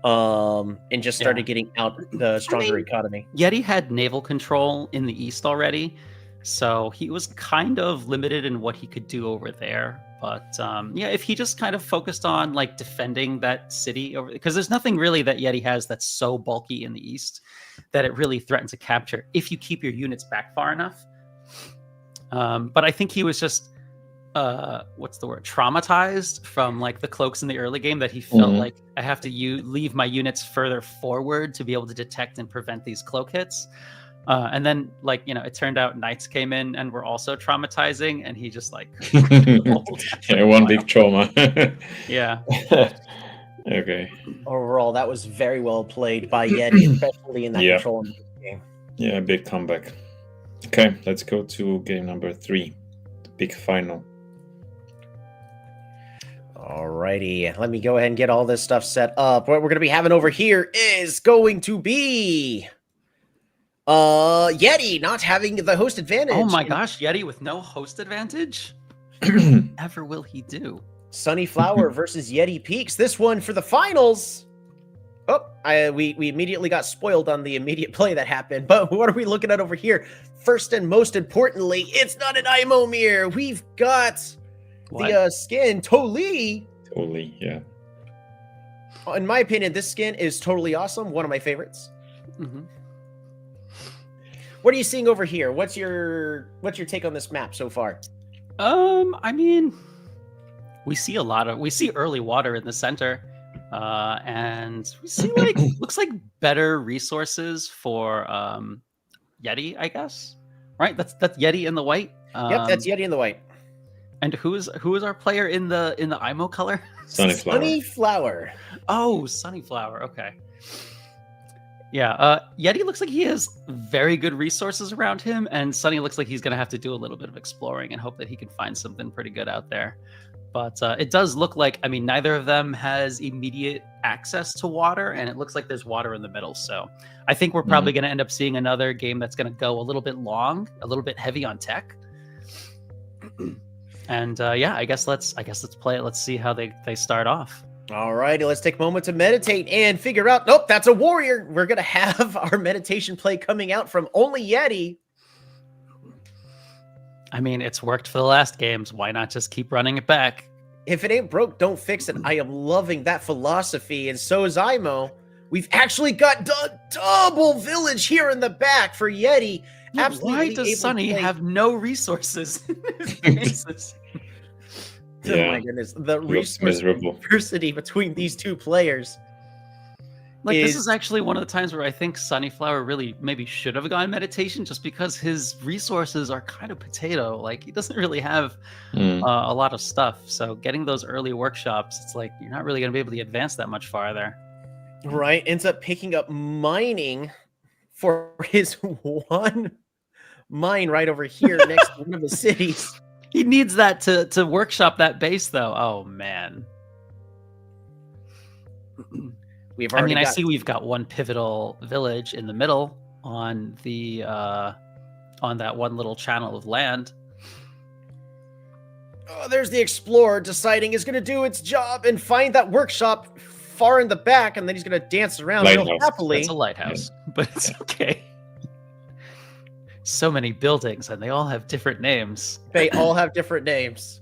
and just started getting out the stronger economy. Yeti had naval control in the east already, so he was kind of limited in what he could do over there. But if he just kind of focused on like defending that city over, because there's nothing really that Yeti has that's so bulky in the east that it really threatens to capture if you keep your units back far enough. But I think he was just what's the word, traumatized from like the cloaks in the early game, that he felt like I have to leave my units further forward to be able to detect and prevent these cloak hits. And then like, it turned out knights came in and were also traumatizing, and he just like Yeah, one big trauma. yeah. Okay. Overall, that was very well played by Yeti, especially in that Yeah. control game. Yeah, big comeback. Okay, let's go to game number 3, the big final. Alrighty, let me go ahead and get all this stuff set up. What we're going to be having over here is going to be Yeti not having the host advantage. Oh my gosh, Yeti with no host advantage? Ever will he do? Sunnyflower versus Yeti Peaks. This one for the finals. Oh, we immediately got spoiled on the immediate play that happened. But what are we looking at over here? First and most importantly, it's not an Ai-Mo mirror. We've got the skin Tolbby. Totally, yeah. In my opinion, this skin is totally awesome. One of my favorites. Mm-hmm. What are you seeing over here? What's your take on this map so far? I mean, we see early water in the center, and we see like looks like better resources for Yeti, I guess. Right? That's Yeti in the white. Yep, that's Yeti in the white. And who is our player in the Ai-Mo color? Sunnyflower. Sunnyflower. Oh, Sunnyflower. Okay. Yeah, Yeti looks like he has very good resources around him, and Sunny looks like he's going to have to do a little bit of exploring and hope that he can find something pretty good out there. But it does look like, I mean, neither of them has immediate access to water, and it looks like there's water in the middle. So I think we're probably going to end up seeing another game that's going to go a little bit long, a little bit heavy on tech. And I guess let's play it. Let's see how they start off. All righty, let's take a moment to meditate and figure out. Nope, that's a warrior. We're going to have our meditation play coming out from only Yeti. I mean, it's worked for the last games. Why not just keep running it back? If it ain't broke, don't fix it. I am loving that philosophy, and so is Ai-Mo. We've actually got double village here in the back for Yeti. Yeah, Absolutely. why does Sunny have no resources in his bases? Oh Yeah. my goodness, the Looks resource miserable. diversity between these two players. Like, this is actually one of the times where I think Sunnyflower really maybe should have gone meditation, just because his resources are kind of potato. Like, he doesn't really have a lot of stuff. So getting those early workshops, it's like you're not really going to be able to advance that much farther. Right, ends up picking up mining for his one mine right over here next to one of the cities. He needs that to workshop that base, though. Oh man. I see we've got one pivotal village in the middle on the on that one little channel of land. Oh, there's the explorer deciding is going to do its job and find that workshop far in the back, and then he's going to dance around real Lighthouse. happily. It's a lighthouse, but it's okay. So many buildings, and they all have different names. They all have different names.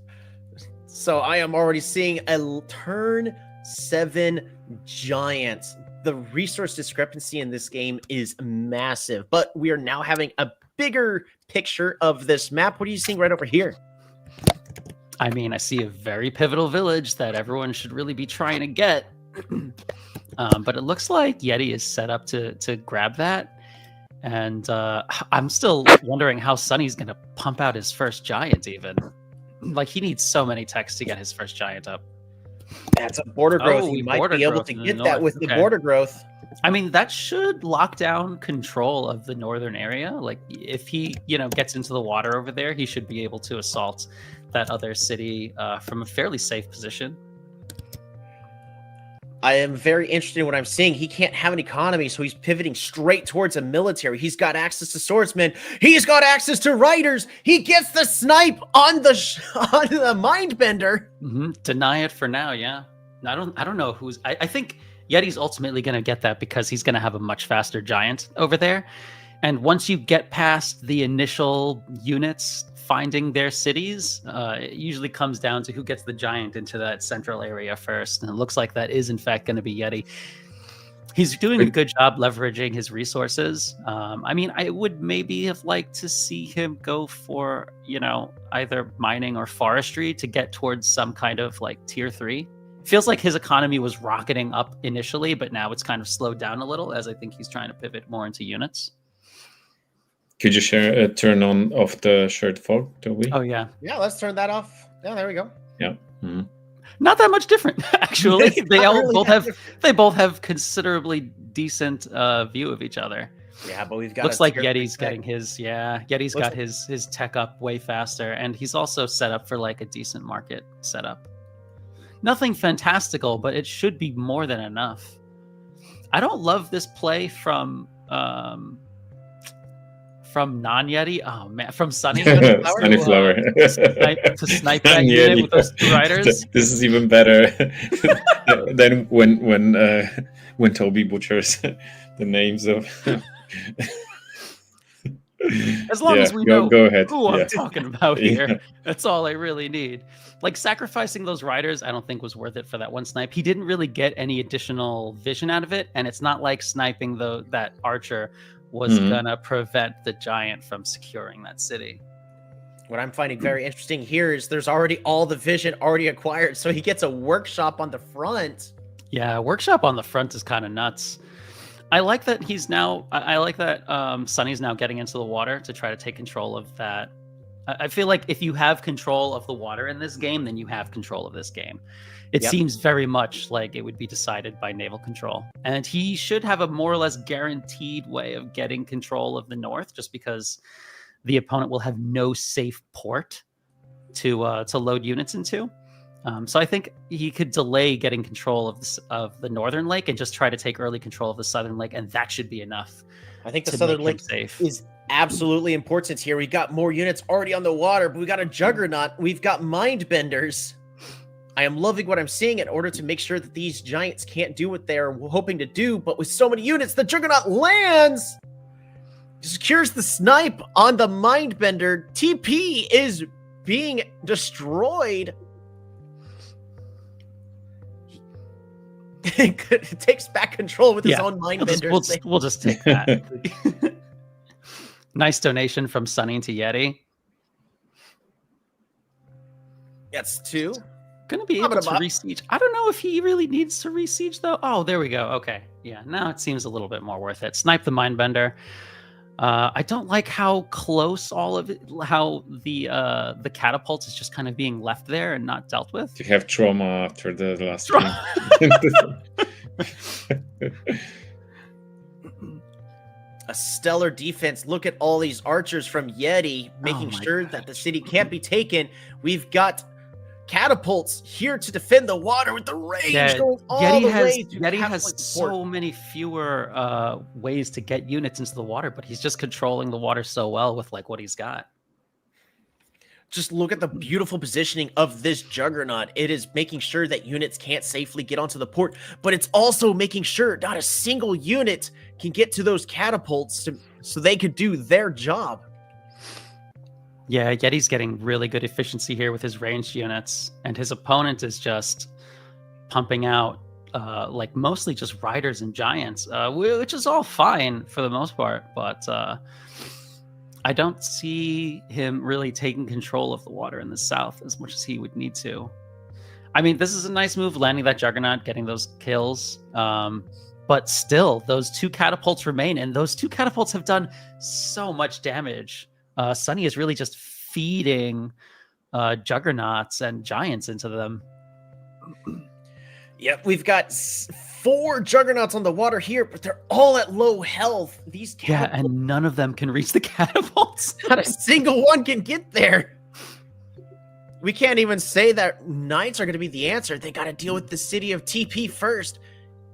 So I am already seeing a turn 7 giant. The resource discrepancy in this game is massive, but we are now having a bigger picture of this map. What are you seeing right over here? I mean, I see a very pivotal village that everyone should really be trying to get. But it looks like Yeti is set up to grab that. And I'm still wondering how Sunny's going to pump out his first giant even. Like, he needs so many techs to get his first giant up. That's a border growth. Oh, You might border be able growth to in the get that north. with the Okay. border growth. I mean, that should lock down control of the northern area. Like, if he, gets into the water over there, he should be able to assault that other city from a fairly safe position. I am very interested in what I'm seeing. He can't have an economy, so he's pivoting straight towards a military. He's got access to swordsmen. He's got access to riders. He gets the snipe on the on the mindbender. Mm-hmm. Deny it for now, yeah. I don't know who's. I think Yeti's ultimately going to get that because he's going to have a much faster giant over there. And once you get past the initial units finding their cities, it usually comes down to who gets the giant into that central area first. And it looks like that is, in fact, going to be Yeti. He's doing a good job leveraging his resources. I mean, I would maybe have liked to see him go for, either mining or forestry to get towards some kind of like tier 3. Feels like his economy was rocketing up initially, but now it's kind of slowed down a little as I think he's trying to pivot more into units. Could you turn on off the shared fog, Tolbby? Oh, yeah. Yeah, let's turn that off. Yeah, there we go. Yeah. Mm-hmm. Not that much different, actually. It's They not all really both that have different. they both have considerably decent view of each other. Yeah, but we've got. Looks a like tier 3 Yeti's tech. getting his Yeti's Looks got his tech up way faster, and he's also set up for like a decent market setup. Nothing fantastical, but it should be more than enough. I don't love this play from non-Yeti. Oh man, from Sunny. Sunnyflower. To snipe that unit with those 2 riders. This is even better than when Tolbby butchers the names of. As long as we know go ahead. who I'm Yeah. talking about here, Yeah. that's all I really need. Like, sacrificing those riders, I don't think was worth it for that one snipe. He didn't really get any additional vision out of it, and it's not like sniping that archer was gonna prevent the giant from securing that city. What I'm finding very interesting here is there's already all the vision already acquired, so he gets a workshop on the front. Yeah, workshop on the front is kind of nuts. I like that he's now. I like that Sunny's now getting into the water to try to take control of that. I feel like if you have control of the water in this game, then you have control of this game. It Yep. seems very much like it would be decided by naval control, and he should have a more or less guaranteed way of getting control of the north, just because the opponent will have no safe port to load units into. So I think he could delay getting control of the northern lake and just try to take early control of the southern lake, and that should be enough. I think the to southern make him lake safe. is absolutely important here. We've got more units already on the water, but we got a juggernaut. We've got mindbenders. I am loving what I'm seeing in order to make sure that these giants can't do what they're hoping to do, but with so many units, the juggernaut lands, secures the snipe on the mindbender. TP is being destroyed. It takes back control with his own mindbenders. We'll just take that. Nice donation from Sunny to Yeti. That's 2. Gonna be able to resiege. I don't know if he really needs to resiege though. Oh, there we go. Okay, yeah. Now it seems a little bit more worth it. Snipe the mindbender. I don't like how close all of it. How the catapult is just kind of being left there and not dealt with. You have trauma after the last game. A stellar defense. Look at all these archers from Yeti, making sure that the city can't be taken. We've got catapults here to defend the water with the range going all Yeti the has, way to Yeti catapult has support. so many fewer ways to get units into the water, but he's just controlling the water so well with like what he's got. just look at the beautiful positioning of this Juggernaut. It is making sure that units can't safely get onto the port, but it's also making sure not a single unit can get to those catapults so they could do their job. Yeah, Yeti's getting really good efficiency here with his ranged units, and his opponent is just pumping out like mostly just riders and giants, which is all fine for the most part, but I don't see him really taking control of the water in the south as much as he would need to. I mean, this is a nice move, landing that Juggernaut, getting those kills. But still, those 2 catapults remain, and those 2 catapults have done so much damage. Sunny is really just feeding Juggernauts and giants into them. Yep, we've got 4 Juggernauts on the water here, but they're all at low health. These catapults, and none of them can reach the catapults. not a single one can get there. We can't even say that knights are going to be the answer. They got to deal with the city of TP first.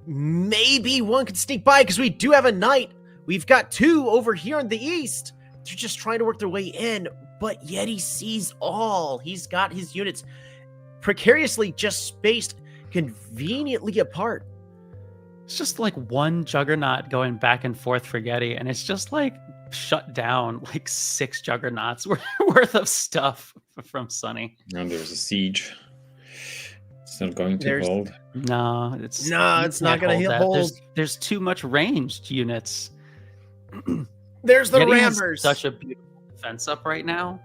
Maybe one can sneak by because we do have a knight. We've got 2 over here in the east. They're just trying to work their way in, but Yeti sees all. He's got his units precariously just spaced conveniently apart. It's just like one Juggernaut going back and forth for Yeti, and it's just like shut down like 6 Juggernauts worth of stuff from Sunny. And there's a siege. It's not going to hold. No, it's not going to hold. There's too much ranged units. There's the Yeti rammers. Has such a beautiful defense up right now.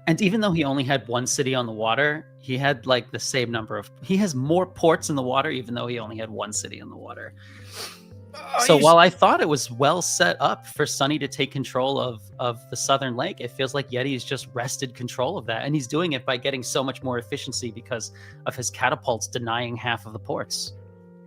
And even though he only had 1 city on the water, he had like the same number of... He has more ports in the water, even though he only had 1 city in the water. So while I thought it was well set up for Sunny to take control of the southern lake, it feels like Yeti's just wrested control of that. And he's doing it by getting so much more efficiency because of his catapults denying half of the ports.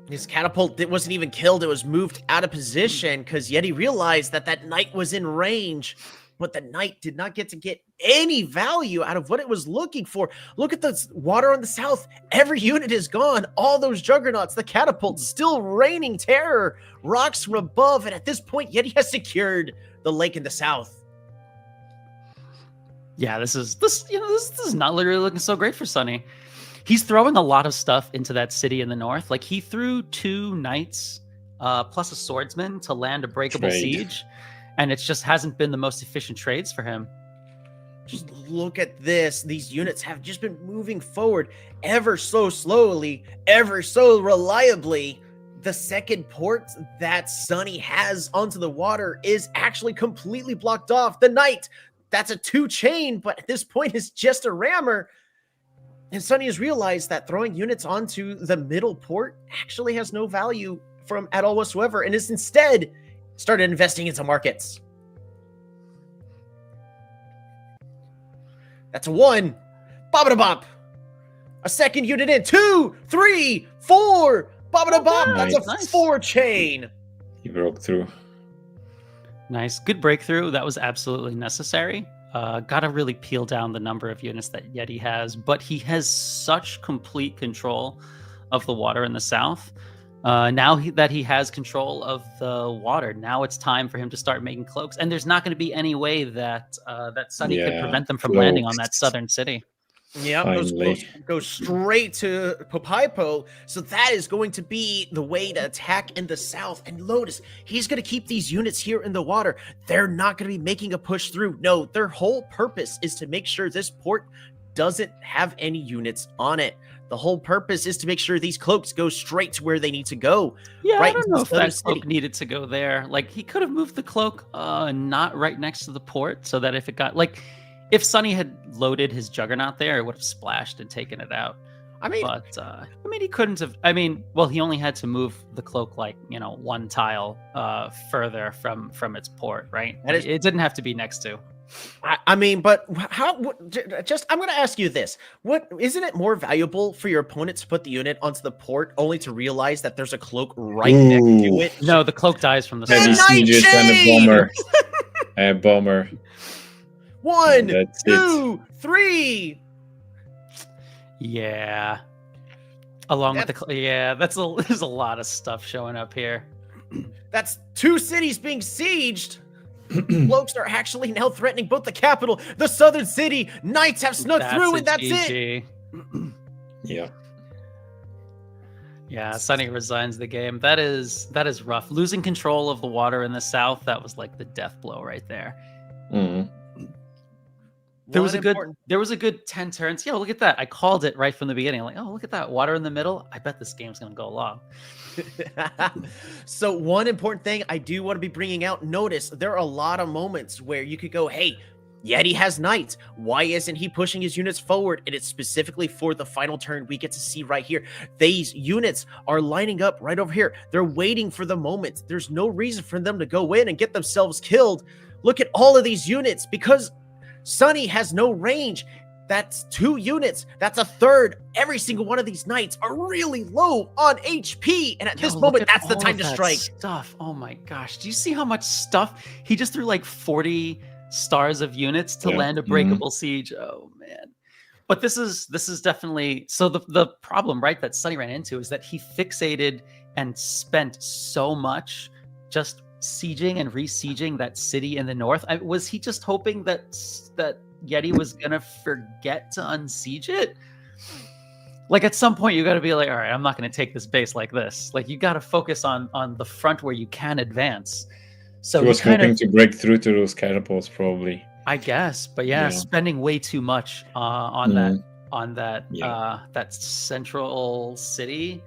His catapult, it wasn't even killed. It was moved out of position because Yeti realized that knight was in range. But the knight did not get any value out of what it was looking for. Look at the water on the south. Every unit is gone. All those Juggernauts, the catapults, still raining terror. Rocks from above. And at this point, Yeti has secured the lake in the south. Yeah, this is not really looking so great for Sunny. He's throwing a lot of stuff into that city in the north. Like he threw 2 knights plus a swordsman to land a breakable siege. And it just hasn't been the most efficient trades for him. Just look at this. These units have just been moving forward ever so slowly, ever so reliably. The second port that Sunny has onto the water is actually completely blocked off. The knight, that's a 2 chain, but at this point is just a rammer. And Sunny has realized that throwing units onto the middle port actually has no value from at all whatsoever, and is instead started investing into markets. That's a 1. Bop-a-da-bop. A second unit in. 2, 3, 4. Bop-a-da-bop. Nice. That's a 4 chain. He broke through. Nice. Good breakthrough. That was absolutely necessary. Gotta really peel down the number of units that Yeti has, but he has such complete control of the water in the south. Now that he has control of the water, now it's time for him to start making cloaks. And there's not going to be any way that Sunny could prevent them from landing on that southern city. Yeah, go straight to Popaipo. So that is going to be the way to attack in the south. And Lotus, he's going to keep these units here in the water. They're not going to be making a push through. No, their whole purpose is to make sure this port doesn't have any units on it. The whole purpose is to make sure these cloaks go straight to where they need to go. Yeah, right, I don't know if that cloak needed to go there. Like, he could have moved the cloak not right next to the port, so that if it got... Like, if Sunny had loaded his Juggernaut there, it would have splashed and taken it out. But he couldn't have... I mean, well, he only had to move the cloak, like, 1 tile further from its port, right? It didn't have to be next to. But how? I'm going to ask you this: isn't it more valuable for your opponent to put the unit onto the port, only to realize that there's a cloak right next to it? No, the cloak dies from the heavy sieges and a bomber. A bomber. 1, 2, 3. Yeah. Along with there's a lot of stuff showing up here. That's 2 cities being sieged. Cloaks are actually now threatening both the capital, the southern city. Knights have snuck through, and that's it. Yeah. Yeah, Sunny resigns the game. That is rough. Losing control of the water in the south, that was like the death blow right there. There was a good 10 turns. Yeah, look at that. I called it right from the beginning. I'm like, oh, look at that water in the middle. I bet this game's gonna go long. So one important thing I do want to be bringing out, notice there are a lot of moments where you could go, hey, Yeti has knights. Why isn't he pushing his units forward? And it's specifically for the final turn we get to see right here. These units are lining up right over here. They're waiting for the moment. There's no reason for them to go in and get themselves killed. Look at all of these units because Sunny has no range. That's 2 units. That's a third. Every single one of these knights are really low on HP. And at this moment, that's the time to strike. Stuff. Oh my gosh. Do you see how much stuff? He just threw like 40 stars of units to land a breakable siege. Oh man. But this is definitely, so the problem, right, that Sunny ran into is that he fixated and spent so much just sieging and re-sieging that city in the north. Was he just hoping that Yeti was gonna forget to unsiege it? Like at some point you got to be like, all right, I'm not going to take this base like this. Like you got to focus on the front where you can advance. So he was hoping to break through to those catapults, probably. I guess, but yeah. Spending way too much on that central city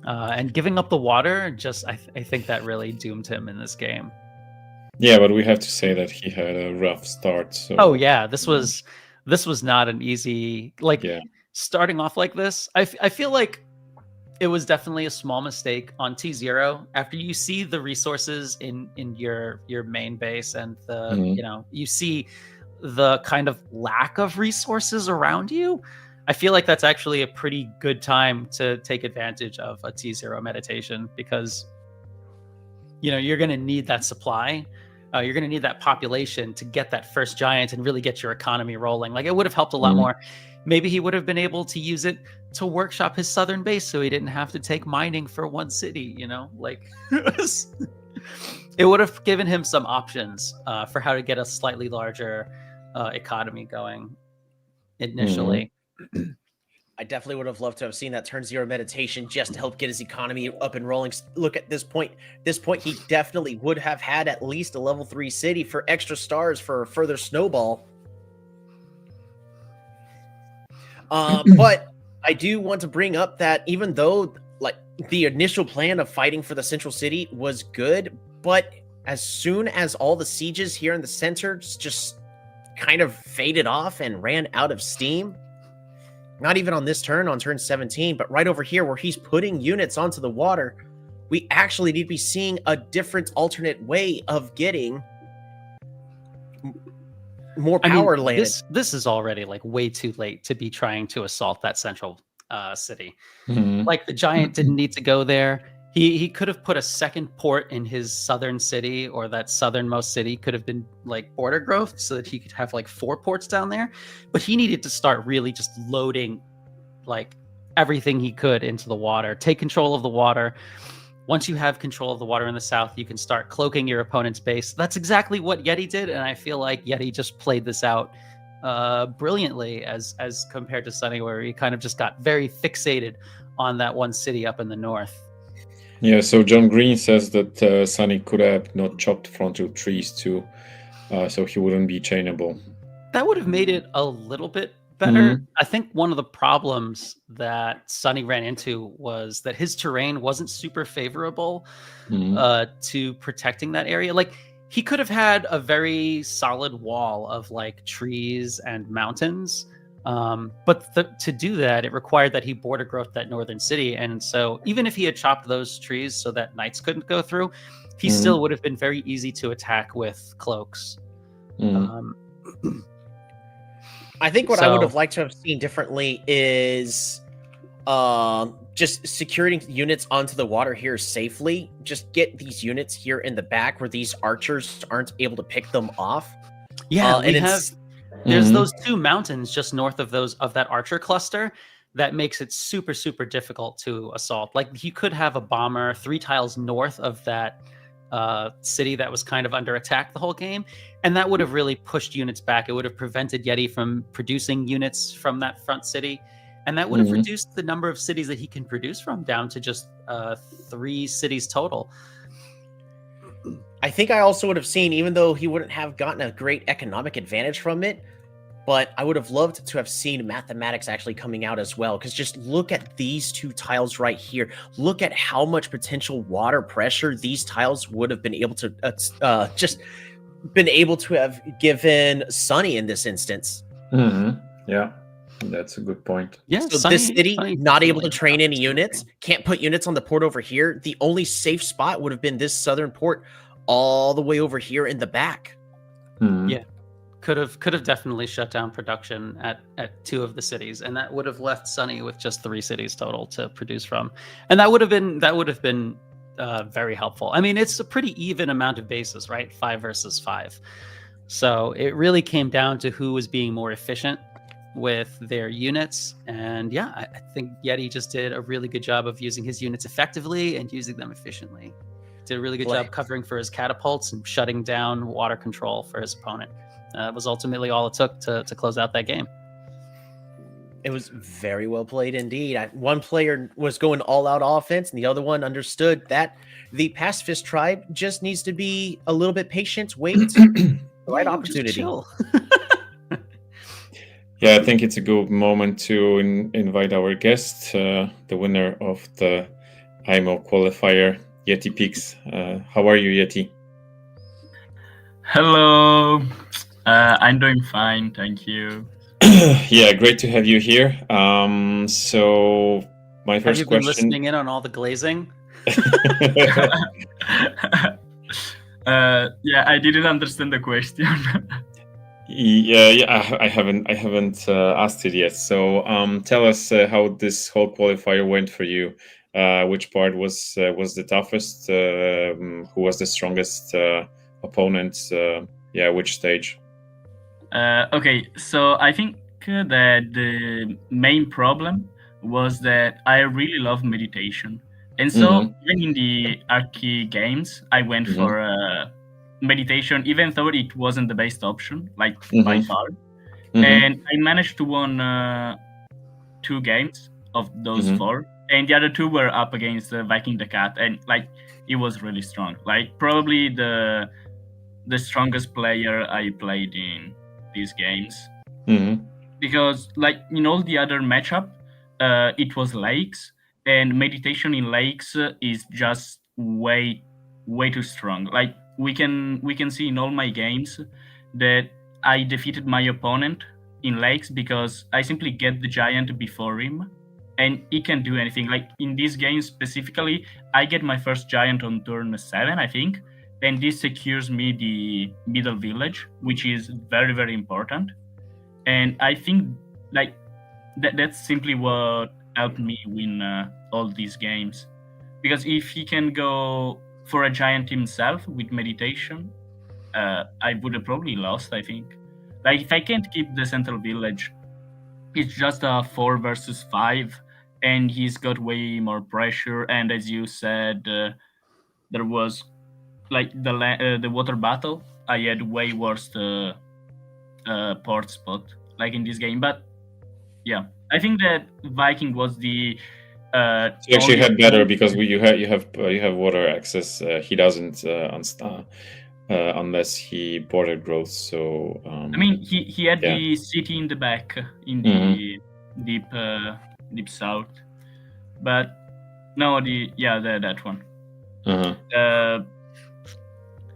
and giving up the water. Just I think that really doomed him in this game. Yeah, but we have to say that he had a rough start. So. Oh yeah, this was not an easy starting off like this. I feel like it was definitely a small mistake on T0 after you see the resources in your main base and the you see the kind of lack of resources around you. I feel like that's actually a pretty good time to take advantage of a T0 meditation because you're going to need that supply. You're going to need that population to get that first giant and really get your economy rolling. Like it would have helped a lot more. Maybe he would have been able to use it to workshop his southern base so he didn't have to take mining for one city, like it would have given him some options for how to get a slightly larger economy going initially. I definitely would have loved to have seen that turn 0 meditation just to help get his economy up and rolling. Look at this point. He definitely would have had at least a level 3 city for extra stars for further snowball. But I do want to bring up that even though like the initial plan of fighting for the central city was good, but as soon as all the sieges here in the center just kind of faded off and ran out of steam, not even on this turn, on turn 17, but right over here where he's putting units onto the water, we actually need to be seeing a different alternate way of getting more power landed. This is already like way too late to be trying to assault that central city. Like the giant didn't need to go there. He could have put a second port in his southern city, or that southernmost city could have been like border growth so that he could have like 4 ports down there. But he needed to start really just loading like everything he could into the water, take control of the water. Once you have control of the water in the south, you can start cloaking your opponent's base. That's exactly what Yeti did, and I feel like Yeti just played this out brilliantly as compared to Sunny, where he kind of just got very fixated on that one city up in the north. Yeah, so John Green says that Sunny could have not chopped frontal trees too, so he wouldn't be chainable. That would have made it a little bit better. I think one of the problems that Sunny ran into was that his terrain wasn't super favorable to protecting that area. Like he could have had a very solid wall of like trees and mountains. But to do that, it required that he border growth that northern city. And so even if he had chopped those trees so that knights couldn't go through, he still would have been very easy to attack with cloaks. I think what I would have liked to have seen differently is just securing units onto the water here safely. Just get these units here in the back where these archers aren't able to pick them off. Yeah, there's those 2 mountains just north of that archer cluster that makes it super, super difficult to assault. Like you could have a bomber 3 tiles north of that city that was kind of under attack the whole game, and that would have really pushed units back. It would have prevented Yeti from producing units from that front city, and that would have reduced the number of cities that he can produce from down to just 3 cities total. I think I also would have seen, even though he wouldn't have gotten a great economic advantage from it, but I would have loved to have seen mathematics actually coming out as well. Because just look at these 2 tiles right here. Look at how much potential water pressure these tiles would have been able to have given Sunny in this instance. Yeah, that's a good point. Yeah, so this city not able to train any units, can't put units on the port over here. The only safe spot would have been this southern port all the way over here in the back. Yeah. Could have definitely shut down production at 2 of the cities, and that would have left Sunny with just 3 cities total to produce from, and that would have been very helpful. I mean, it's a pretty even amount of bases, right? 5 versus 5. So it really came down to who was being more efficient with their units, and yeah, I think Yeti just did a really good job of using his units effectively and using them efficiently. Did a really good job covering for his catapults and shutting down water control for his opponent. Was ultimately all it took to close out that game. It was very well played indeed. One player was going all out offense, and the other one understood that the pacifist tribe just needs to be a little bit patient, wait, the right opportunity. Yeah, I think it's a good moment to invite our guest, the winner of the Ai-Mo qualifier, Yeti Peaks. How are you, Yeti? Hello. I'm doing fine, thank you. Yeah, great to have you here. So my first have you been question. Listening in on all the glazing? Yeah, I didn't understand the question. Yeah, I haven't asked it yet. So tell us how this whole qualifier went for you. Which part was the toughest? Who was the strongest opponent? Yeah, which stage? Okay, so I think that the main problem was that I really love meditation. And so even in the Archie games, I went for meditation, even though it wasn't the best option, like by far. And I managed to win 2 games of those 4. And the other 2 were up against Viking the Cat. And like, it was really strong. Like probably the strongest player I played in these games, because like in all the other matchup, it was lakes, and meditation in lakes is just way too strong. Like we can see in all my games that I defeated my opponent in lakes because I simply get the giant before him, and he can do anything. Like in this game specifically, I get my first giant on turn 7, I think. And this secures me the middle village, which is very, very important. And I think like that's simply what helped me win all these games. Because if he can go for a giant himself with meditation, I would have probably lost, I think. Like if I can't keep the central village, it's just a 4 versus 5, and he's got way more pressure. And as you said, there was like the water battle. I had way worse port spot like in this game, but yeah, I think that Viking was the you actually had better because you have water access. He doesn't unless he border growth. So I mean, he had the city in the back in the deep south, but no, that one.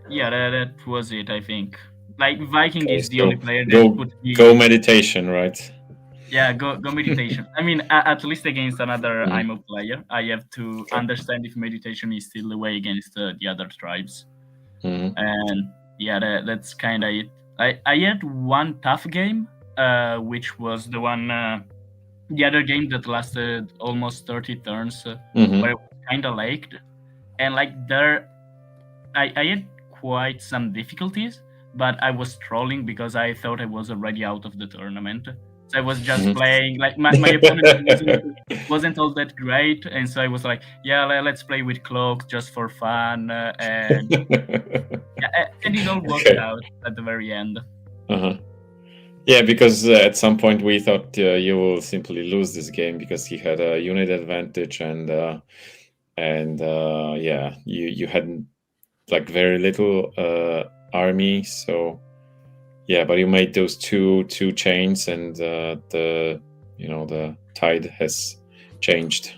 Yeah, that was it, I think. Like Viking is the only player that could be... Go meditation, right? Yeah, go meditation. I mean, at least against another Ai-Mo player, I have to understand if meditation is still the way against the other tribes. And yeah, that's kind of it. I had one tough game, which was the one, the other game that lasted almost 30 turns, where it was kind of lagged. And like there, I had quite some difficulties, but I was trolling because I thought I was already out of the tournament. So I was just playing, like my opponent wasn't all that great, and so I was like, yeah, let's play with cloaks just for fun, and it all worked out at the very end. Yeah, because at some point we thought you will simply lose this game because he had a unit advantage, and yeah, you had like very little army, so yeah, but you made those two chains, and the tide has changed.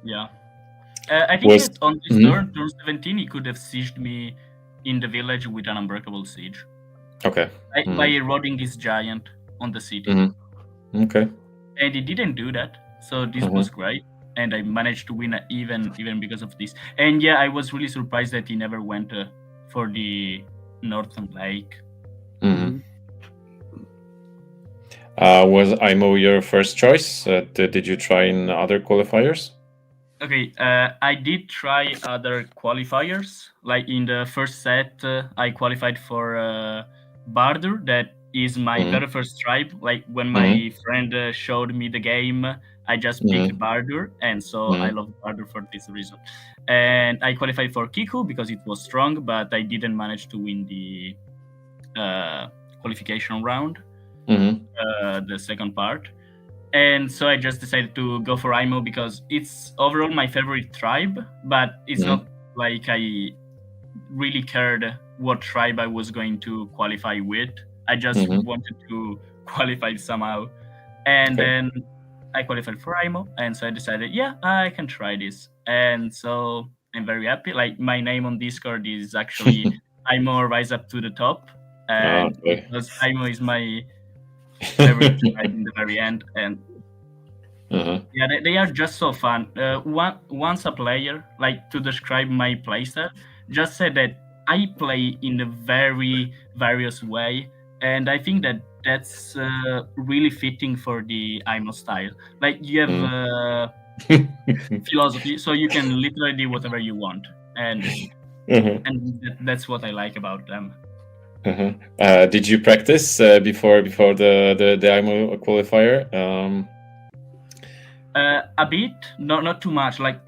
Yeah, I think that on this turn 17, he could have sieged me in the village with an unbreakable siege. Okay. By eroding his giant on the city. Okay. And he didn't do that, so this was great, and I managed to win even because of this. And yeah, I was really surprised that he never went for the Northern Lake. Was Ai-Mo your first choice? Did you try in other qualifiers? Okay, I did try other qualifiers. Like in the first set, I qualified for Bardur. That is my very first tribe. Like when my friend showed me the game, I just picked Bardur, and so I love Bardur for this reason. And I qualified for Kiku because it was strong, but I didn't manage to win the qualification round, the second part. And so I just decided to go for Ai-Mo because it's overall my favorite tribe, but it's not like I really cared what tribe I was going to qualify with. I just wanted to qualify somehow. And then I qualified for Ai-Mo, and so I decided, yeah, I can try this. And so I'm very happy. Like my name on Discord is actually Ai-Mo Rise Up to the Top. And because Ai-Mo is my favorite tribe in the very end, and yeah, they are just so fun. Once a player, like to describe my playstyle, just said that I play in a very various way, and I think that that's really fitting for the Ai-Mo style. Like you have philosophy, so you can literally do whatever you want, and that's what I like about them. Did you practice before the Ai-Mo qualifier? A bit, not too much. Like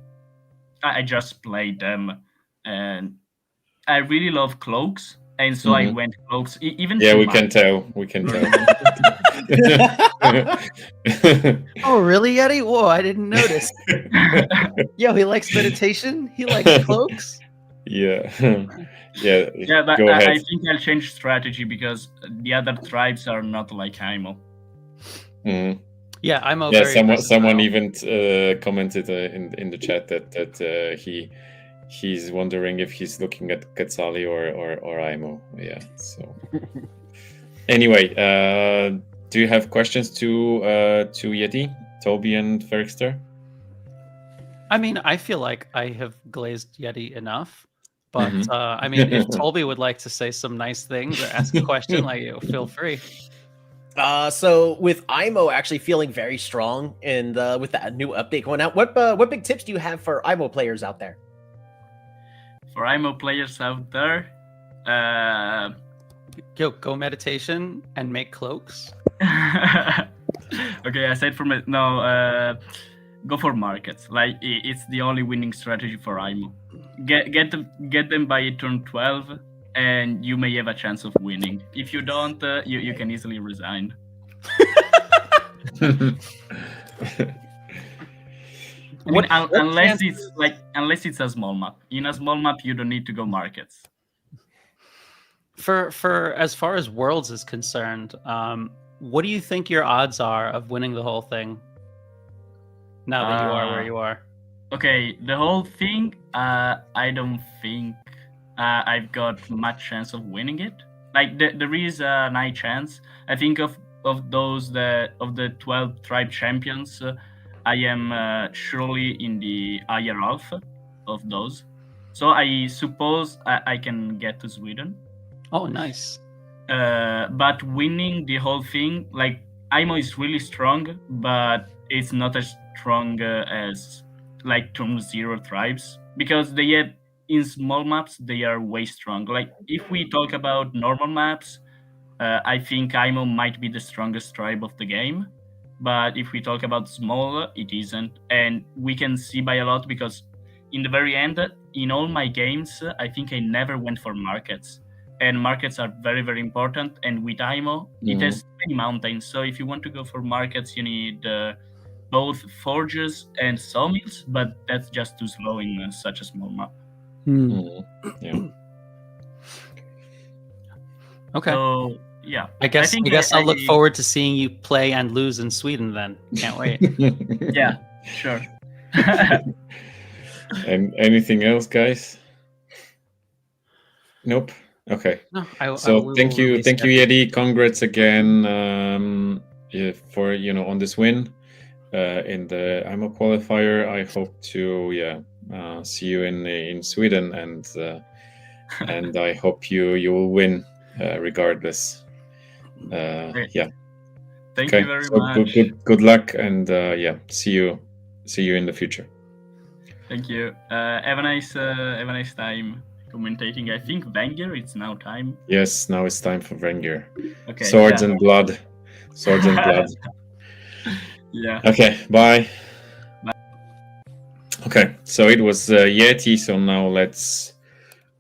I just played them, and I really love cloaks, and so I went cloaks. Even yeah, we can tell. Oh, really, Yeti? Whoa, I didn't notice. Yo, he likes meditation. He likes cloaks. Yeah. But go ahead. I think I'll change strategy because the other tribes are not like Ai-Mo. Yeah, Ai-Mo. Yeah, someone even commented in the chat that he's wondering if he's looking at Quetzali or Ai-Mo. Yeah. So anyway, do you have questions to Yeti, Tolbby, and Ferrikster? I mean, I feel like I have glazed Yeti enough. But I mean, if Tolbby would like to say some nice things or ask a question, like feel free. So with Ai-Mo actually feeling very strong and with that new update going out, what big tips do you have for Ai-Mo players out there? For Ai-Mo players out there, go meditation and make cloaks. Okay, aside from it, go for markets. Like it's the only winning strategy for Ai-Mo. Get them by turn 12, and you may have a chance of winning. If you don't, you can easily resign. Unless it's a small map. In a small map, you don't need to go markets. For as far as Worlds is concerned, what do you think your odds are of winning the whole thing? Now that you are where you are. Okay, the whole thing, I don't think I've got much chance of winning it. Like there is a high chance. I think of the 12 tribe champions, I am surely in the higher half of those. So I suppose I can get to Sweden. Oh, nice. But winning the whole thing, like Ai-Mo is really strong, but it's not as strong as like turn 0 tribes, because they have in small maps they are way strong. Like if we talk about normal maps, I think Ai-Mo might be the strongest tribe of the game, But if we talk about small, it isn't. And we can see by a lot because in the very end, in all my games, I think I never went for markets. And markets are very, very important. And with Ai-Mo, it has many mountains. So if you want to go for markets, you need both forges and sawmills, but that's just too slow in such a small map. Yeah. Okay. So, yeah. I guess I'll look forward to seeing you play and lose in Sweden then. Can't wait. Yeah, sure. And anything else, guys? Nope. Okay. No, So thank you, Yeti. Congrats again for on this win in the Ai-Mo qualifier. I hope to see you in Sweden, and I hope you will win regardless. Yeah. Thank you very much. Good luck, and see you in the future. Thank you. Have a nice time commentating. I think Vengir, it's now time. Yes, now it's time for Vengir. Okay. Swords and blood. Yeah. Okay, bye. Okay, so it was Yeti, so now let's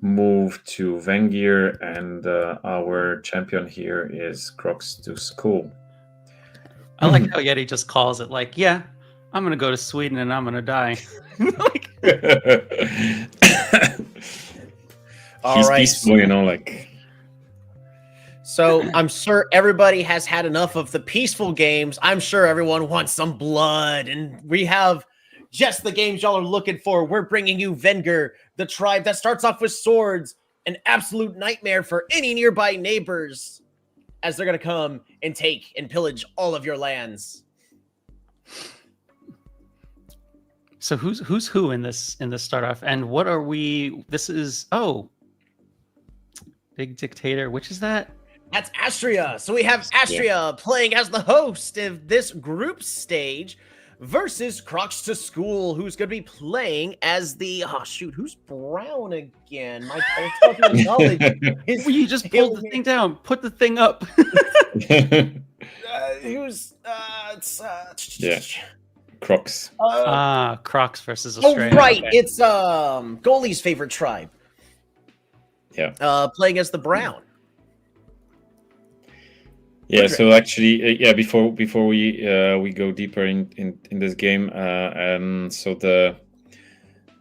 move to Vengir, and our champion here is Crocs to School. I like how Yeti just calls it like, yeah, I'm going to go to Sweden and I'm going to die. All right. Peaceful, like. So I'm sure everybody has had enough of the peaceful games. I'm sure everyone wants some blood, and we have just the games y'all are looking for. We're bringing you Vengir, the tribe that starts off with swords, an absolute nightmare for any nearby neighbors, as they're going to come and take and pillage all of your lands. So who's who in this start off, and what are we? This is Big Dictator. Which is that? That's Astria. So we have Astria playing as the host of this group stage versus Crocs to School, who's going to be playing as the who's brown again? My Polytopia knowledge is. Well, you just pulled the thing down. Put the thing up. Crocs. Crocs versus Australia. Oh, right. Okay. It's Goalie's favorite tribe. Yeah. Playing as the brown. Yeah. So actually, before we go deeper in this game, so the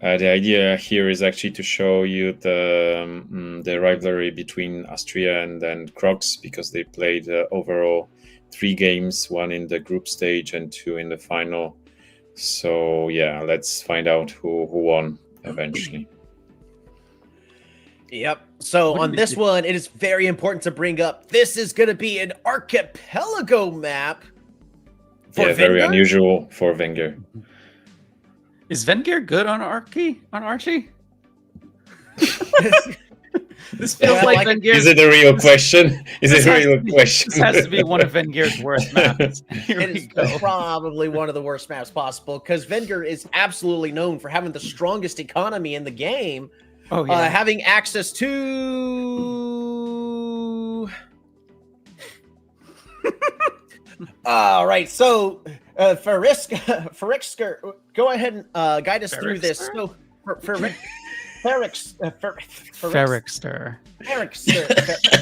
idea here is actually to show you the rivalry between Astria and Crocs, because they played overall 3 games, 1 in the group stage and 2 in the final. So let's find out who won eventually. Yep. So on this one, it is very important to bring up, this is going to be an archipelago map. Very unusual for Vengir. Is Vengir good on Archie? This feels like Vengir. Is it a real question? This has to be one of Vengir's worst maps. It is probably one of the worst maps possible, because Vengir is absolutely known for having the strongest economy in the game. Oh, yeah. Having access to... All right, so Ferrikster, go ahead and guide us through this. So, Ferrikster.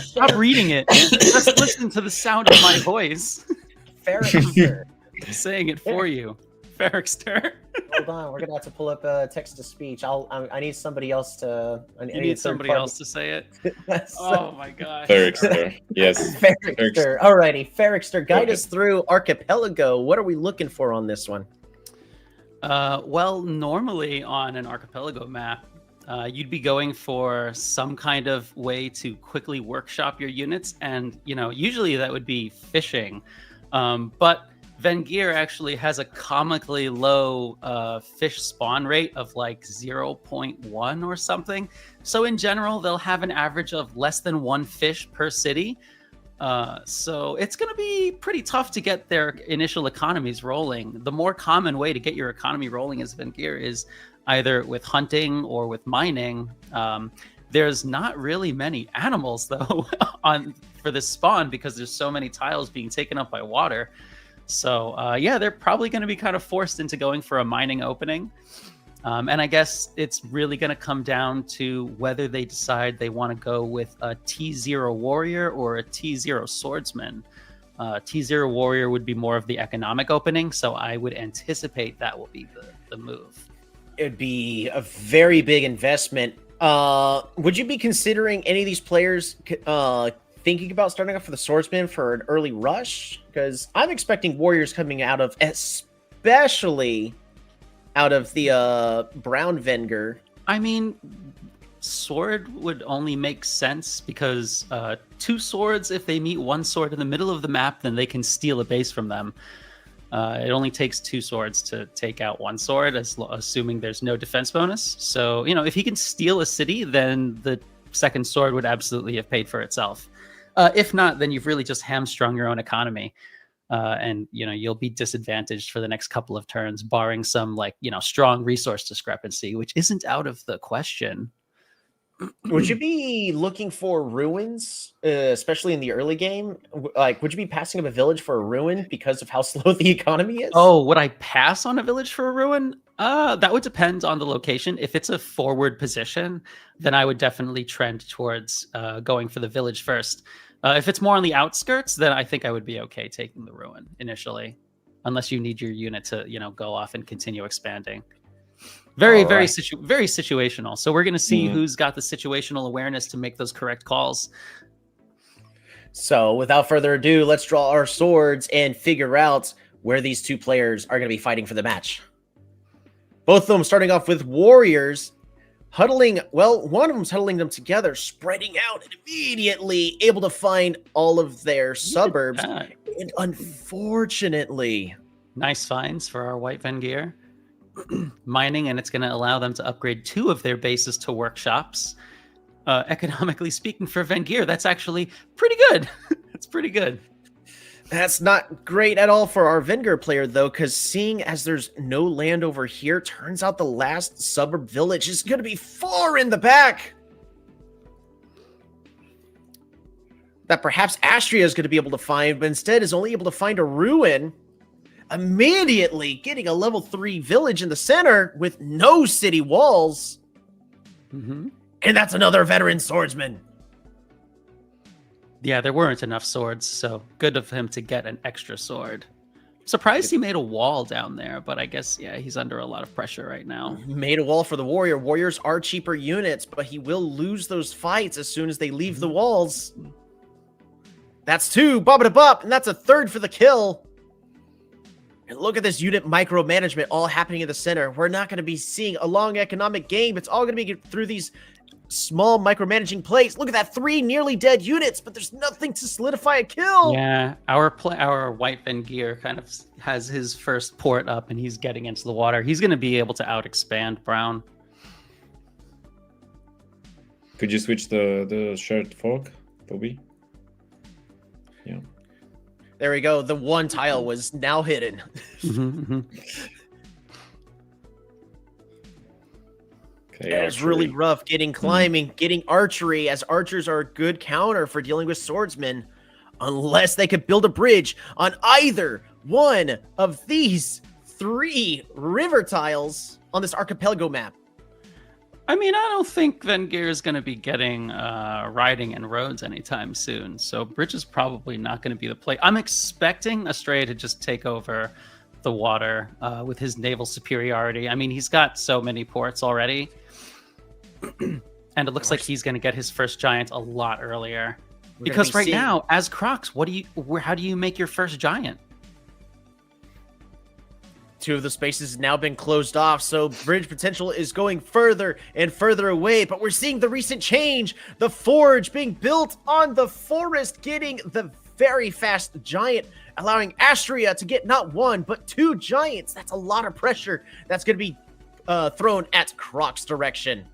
Stop reading it. Just listen to the sound of my voice. Ferrikster. I'm saying it for you. Ferrikster. Hold on, we're gonna have to pull up text to speech. I need somebody else to. I need somebody else to say it. Oh my gosh. Ferrikster. Yes. Ferrikster. Alrighty, Ferrikster. Guide us through Archipelago. What are we looking for on this one? Well, normally on an archipelago map, you'd be going for some kind of way to quickly workshop your units, and usually that would be fishing. But Vengir actually has a comically low fish spawn rate of like 0.1 or something. So in general, they'll have an average of less than 1 fish per city. So it's going to be pretty tough to get their initial economies rolling. The more common way to get your economy rolling as Vengir is either with hunting or with mining. There's not really many animals though for this spawn, because there's so many tiles being taken up by water. So yeah, they're probably going to be kind of forced into going for a mining opening. And I guess it's really going to come down to whether they decide they want to go with a T0 warrior or a T0 swordsman. T0 warrior would be more of the economic opening, so I would anticipate that will be the move. It'd be a very big investment. Would you be considering any of these players thinking about starting off with a swordsman for an early rush? Because I'm expecting warriors coming out of, especially out of the brown Vengir. I mean, sword would only make sense because 2 swords, if they meet 1 sword in the middle of the map, then they can steal a base from them. It only takes 2 swords to take out 1 sword, assuming there's no defense bonus. So, you know, if he can steal a city, then the second sword would absolutely have paid for itself. If not, then you've really just hamstrung your own economy. And, you know, you'll be disadvantaged for the next couple of turns, barring some, like, you know, strong resource discrepancy, which isn't out of the question. Would you be looking for ruins, especially in the early game? Like, would you be passing up a village for a ruin because of how slow the economy is? Oh, would I pass on a village for a ruin? That would depend on the location. If it's a forward position, then I would definitely trend towards going for the village first. If it's more on the outskirts, then I think I would be okay taking the ruin initially, unless you need your unit to, you know, go off and continue expanding. Very situational. So we're going to see who's got the situational awareness to make those correct calls. So without further ado, let's draw our swords and figure out where these 2 players are going to be fighting for the match. Both of them starting off with warriors, huddling. Well, one of them's huddling them together, spreading out, and immediately able to find all of their suburbs. And unfortunately, nice finds for our white Vengir. Mining, and it's going to allow them to upgrade 2 of their bases to workshops. Economically speaking, for Vengir, that's actually pretty good. That's pretty good. That's not great at all for our Vengir player, though, because seeing as there's no land over here, turns out the last suburb village is going to be far in the back. That perhaps Astria is going to be able to find, but instead is only able to find a ruin. Immediately getting a level 3 village in the center with no city walls. And that's another veteran swordsman. Yeah, there weren't enough swords, so good of him to get an extra sword. Surprised he made a wall down there, but I guess, yeah, he's under a lot of pressure right now. Made a wall for the warrior. Warriors are cheaper units, but he will lose those fights as soon as they leave the walls. That's 2, bop-a-da-bop, and that's a 3rd for the kill. And look at this unit micromanagement all happening in the center. We're not going to be seeing a long economic game. It's all going to be through these small micromanaging plays. Look at that, 3 nearly dead units, but there's nothing to solidify a kill. Yeah, our white Vengir kind of has his first port up, and he's getting into the water. He's going to be able to out-expand Brown. Could you switch the shared fork, Tolbby? Yeah. There we go. The 1 tile was now hidden. Okay, it's really rough getting climbing, getting archery, as archers are a good counter for dealing with swordsmen, unless they could build a bridge on either one of these 3 river tiles on this archipelago map. I mean, I don't think Vengir is going to be getting riding and roads anytime soon, so bridge is probably not going to be the play. I'm expecting Astrea to just take over the water with his naval superiority. I mean, he's got so many ports already, and it looks like he's going to get his first giant a lot earlier. Because right now, as Crocs, how do you make your first giant? 2 of the spaces have now been closed off, so bridge potential is going further and further away, but we're seeing the recent change. The forge being built on the forest, getting the very fast giant, allowing Astria to get not 1, but 2 giants. That's a lot of pressure that's going to be thrown at Croc's direction.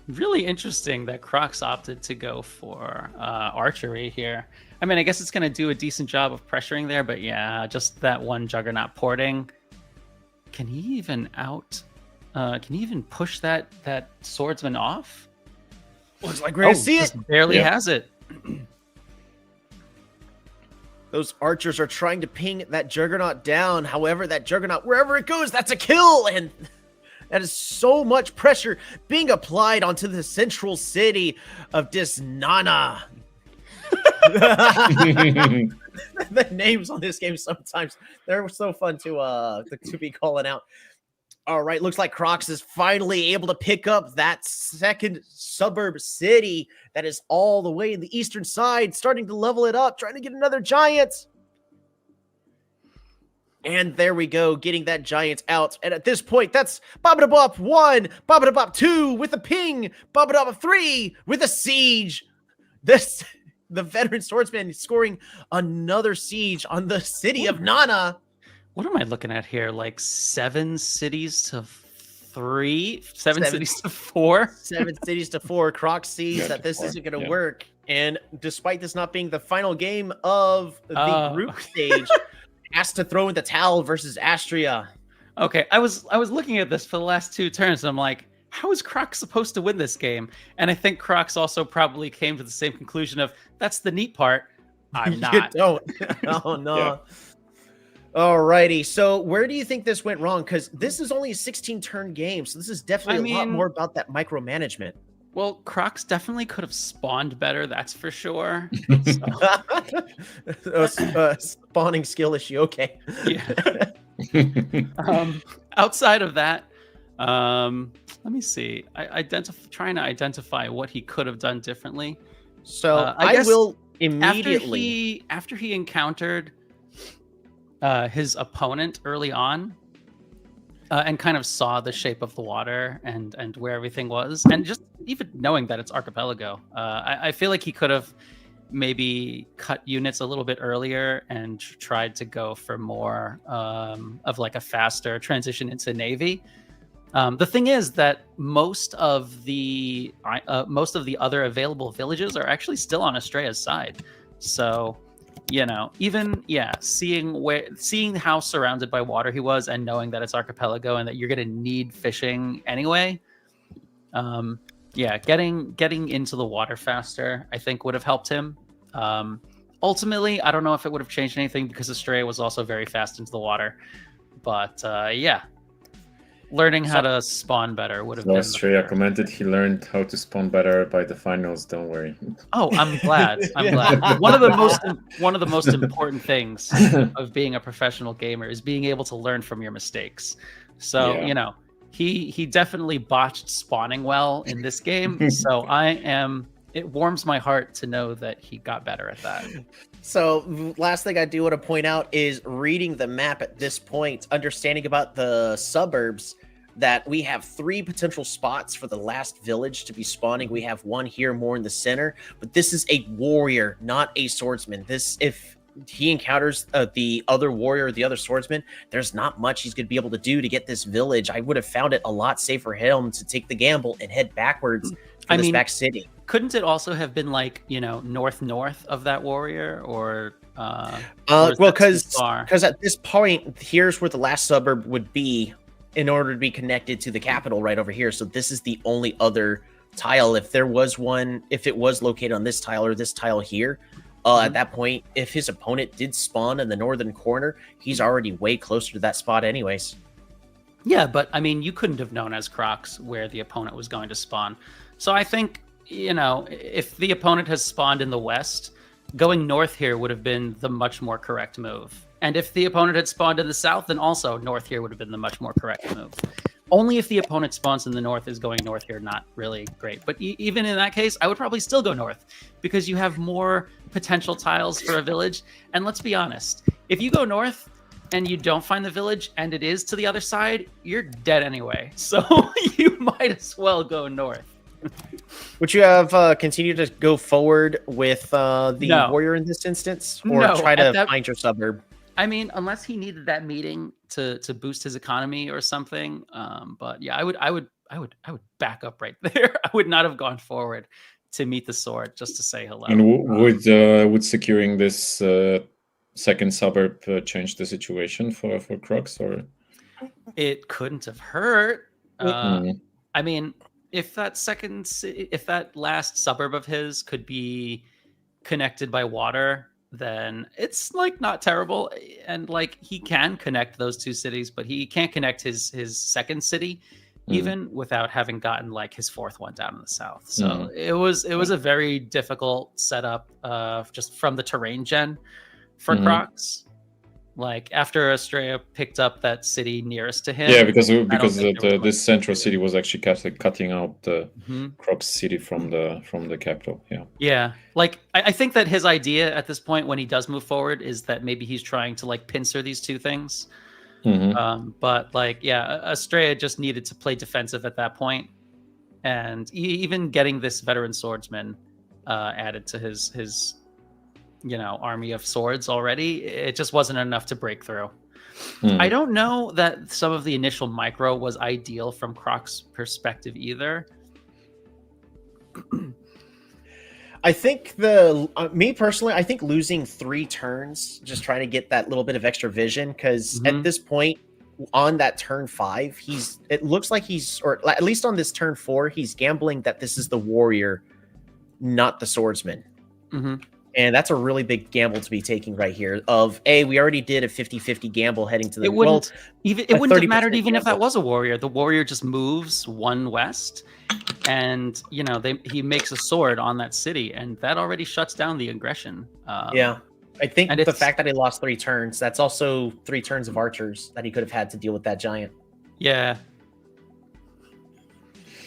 Really interesting that Crocs opted to go for archery here. I mean, I guess it's going to do a decent job of pressuring there, but yeah, just that 1 juggernaut porting. Can he even push that swordsman off? Looks like we're gonna see it. Barely has it. Those archers are trying to ping that Juggernaut down. However, that Juggernaut, wherever it goes, that's a kill. And that is so much pressure being applied onto the central city of Disnana. The names on this game sometimes, they're so fun to be calling out. All right, looks like Crocs is finally able to pick up that second suburb city that is all the way in the eastern side, starting to level it up, trying to get another giant. And there we go, getting that giant out. And at this point, that's Babadabop 1, Babadabop 2 with a ping, Babadabop 3 with a siege. The veteran swordsman scoring another siege on the city of Nana. What am I looking at here? Like 7 cities to 3? 7 cities to 4? 7 cities to 4. Croc sees that this isn't going to work. And despite this not being the final game of the group stage, has to throw in the towel versus Astria. Okay, I was looking at this for the last 2 turns, and I'm like, how is Croc supposed to win this game? And I think Croc's also probably came to the same conclusion of, that's the neat part. I'm not. You don't. Oh, no. Yeah. Alrighty, so where do you think this went wrong? Because this is only a 16-turn game, so this is definitely a lot more about that micromanagement. Well, Crocs definitely could have spawned better, that's for sure. Spawning skill issue, okay. Yeah. Outside of that, let me see. Trying to identify what he could have done differently. So I will immediately after he encountered his opponent early on, and kind of saw the shape of the water and where everything was, and just even knowing that it's archipelago, I feel like he could have maybe cut units a little bit earlier and tried to go for more of like a faster transition into navy. The thing is that most of the other available villages are actually still on Estrella's side, so. Even seeing how surrounded by water he was, and knowing that it's archipelago and that you're gonna need fishing anyway, getting into the water faster, I think would have helped him. Ultimately, I don't know if it would have changed anything because Estrella was also very fast into the water, but learning how to spawn better would have been. Estrella commented he learned how to spawn better by the finals. Don't worry. Oh, I'm glad. I'm glad. One of the most important things of being a professional gamer is being able to learn from your mistakes. So he definitely botched spawning well in this game. So it warms my heart to know that he got better at that. So last thing I do want to point out is reading the map at this point, understanding about the suburbs, that we have 3 potential spots for the last village to be spawning. We have one here more in the center, but this is a warrior, not a swordsman. If he encounters the other warrior or the other swordsman, there's not much he's going to be able to do to get this village. I would have found it a lot safer for him to take the gamble and head backwards for this back city. Couldn't it also have been like, north of that warrior, or well, because at this point, here's where the last suburb would be in order to be connected to the capital right over here. So this is the only other tile. If there was one, if it was located on this tile or this tile here, at that point, if his opponent did spawn in the northern corner, he's already way closer to that spot anyways. Yeah, but I mean, you couldn't have known as Crocs where the opponent was going to spawn. So I think, if the opponent has spawned in the west, going north here would have been the much more correct move. And if the opponent had spawned in the south, then also north here would have been the much more correct move. Only if the opponent spawns in the north is going north here not really great. But even in that case, I would probably still go north, because you have more potential tiles for a village. And let's be honest, if you go north and you don't find the village and it is to the other side, you're dead anyway. So you might as well go north. Would you have continued to go forward with the warrior in this instance, or try to find your suburb? I mean, unless he needed that meeting to boost his economy or something. But yeah, I would back up right there. I would not have gone forward to meet the sword just to say hello. And would securing this second suburb change the situation for Crocs, or? It couldn't have hurt. I mean, if that last suburb of his could be connected by water, then it's like not terrible. And like he can connect those two cities, but he can't connect his second city even without having gotten like his fourth one down in the south. So it was a very difficult setup just from the terrain gen for Crocs. Like after Estrella picked up that city nearest to him. Yeah, because this central city was actually cutting out the Crocs city from the capital. Yeah. Yeah. Like I think that his idea at this point when he does move forward is that maybe he's trying to like pincer these two things. But like, yeah, Estrella just needed to play defensive at that point. And even getting this veteran swordsman added to his army of swords already, it just wasn't enough to break through. I don't know that some of the initial micro was ideal from Croc's perspective either. I think me personally, I think losing 3 turns, just trying to get that little bit of extra vision, because at this point on that turn 5, it looks like or at least on this turn 4, he's gambling that this is the warrior, not the swordsman. And that's a really big gamble to be taking right here. We already did a 50-50 gamble heading to the. It wouldn't have mattered even if that was a warrior. The warrior just moves 1 west, and he makes a sword on that city, and that already shuts down the aggression. Yeah, I think the fact that he lost 3 turns, that's also 3 turns of archers that he could have had to deal with that giant. Yeah.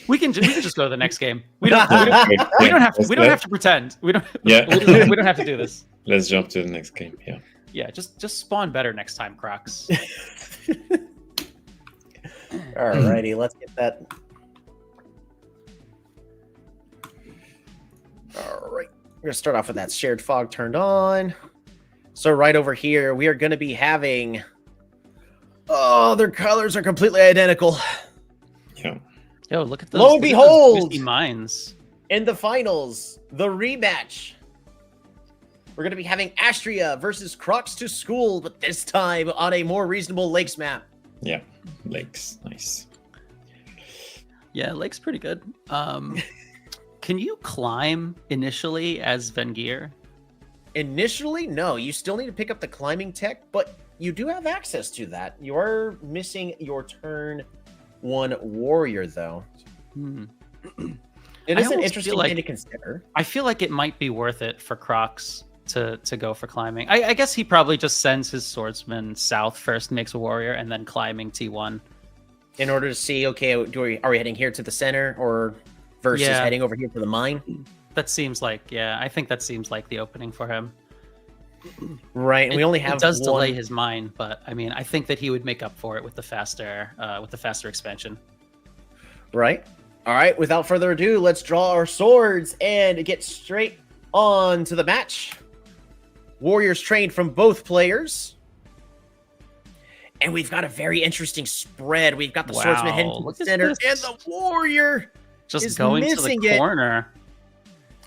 We can just go to the next game. We don't have to pretend. We don't have to do this. Let's jump to the next game. Yeah. Yeah, just spawn better next time, Crocs. Alrighty, let's get that. Alright. We're gonna start off with that shared fog turned on. So right over here, we are gonna be having their colors are completely identical. Yeah. Yo, look at those. Lo and behold, mines. In the finals, the rematch. We're going to be having Astria versus Crocs to School, but this time on a more reasonable Lakes map. Yeah, Lakes, nice. Yeah, Lake's pretty good. Can you climb initially as Vengir? Initially, no. You still need to pick up the climbing tech, but you do have access to that. You are missing your turn 1 warrior, though. It is an interesting thing to consider. I feel like it might be worth it for Crocs to go for climbing. I guess he probably just sends his swordsman south first, makes a warrior, and then climbing T1. In order to see, okay, are we heading here to the center or versus heading over here to the mine? That seems like, I think that seems like the opening for him. Right, and we only have it does delay his mine, but I mean, I think that he would make up for it with the faster expansion. Right. All right. Without further ado, let's draw our swords and get straight on to the match. Warriors trained from both players, and we've got a very interesting spread. We've got the swordsman heading to the center, and the warrior just going to the corner.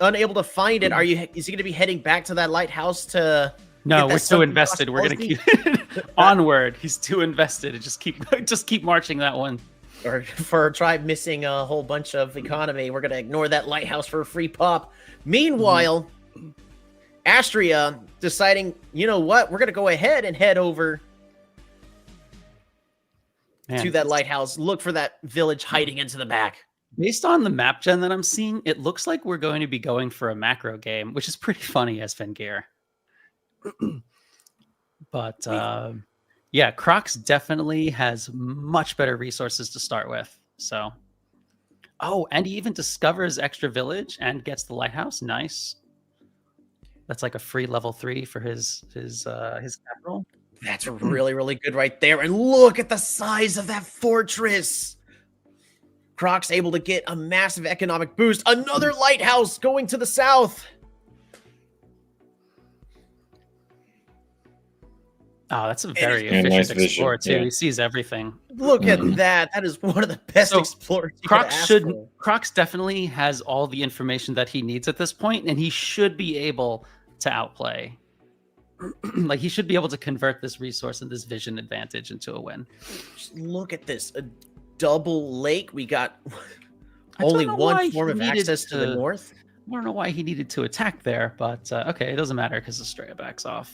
Unable to find it. Is he going to be heading back to that lighthouse to? No, we're too invested. We're going to keep onward. He's too invested. Just keep marching that one. Or for a tribe missing a whole bunch of economy, we're going to ignore that lighthouse for a free pop. Meanwhile, Astria deciding, you know what? We're going to go ahead and head over to that lighthouse. Look for that village hiding into the back. Based on the map gen that I'm seeing, it looks like we're going to be going for a macro game, which is pretty funny as Vengir. But yeah, Crocs definitely has much better resources to start with. So, and he even discovers extra village and gets the lighthouse. Nice. That's like a free level 3 for his capital. That's really, really good right there. And look at the size of that fortress. Crocs able to get a massive economic boost. Another lighthouse going to the south. Oh, that's a very efficient explorer too. Yeah. He sees everything. Look at that. That is one of the best explorers. Crocs definitely has all the information that he needs at this point, and he should be able to outplay. Like, he should be able to convert this resource and this vision advantage into a win. Just look at this. A double lake. We got only one form of access to the north. I don't know why he needed to attack there, but okay, it doesn't matter because Estrella backs off.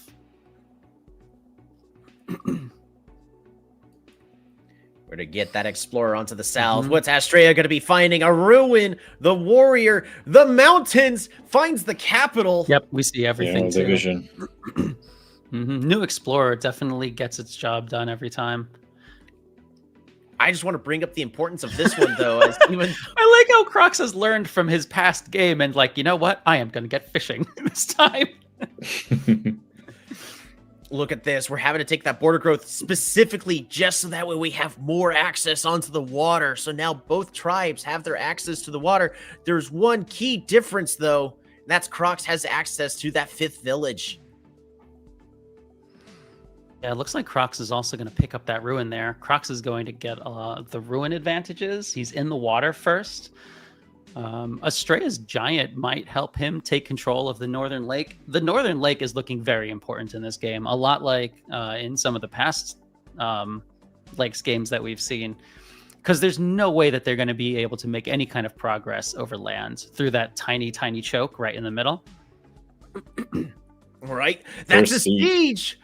We're to get that explorer onto the south. What's Estrella going to be finding? A ruin. The warrior. The mountains. Finds the capital. Yep, we see everything too. Division. New explorer definitely gets its job done every time. I just want to bring up the importance of this one, though. As even I like how Crocs has learned from his past game and like, you know what? I am going to get fishing this time. Look at this. We're having to take that border growth specifically just so that way we have more access onto the water. So now both tribes have their access to the water. There's one key difference, though. And that's Crocs has access to that 5th village. Yeah, it looks like Crocs is also going to pick up that ruin there. Crocs is going to get the ruin advantages. He's in the water first. Estrella's giant might help him take control of the northern lake. The northern lake is looking very important in this game, a lot like in some of the past lakes games that we've seen, because there's no way that they're going to be able to make any kind of progress over land through that tiny choke right in the middle. All right, that's a siege.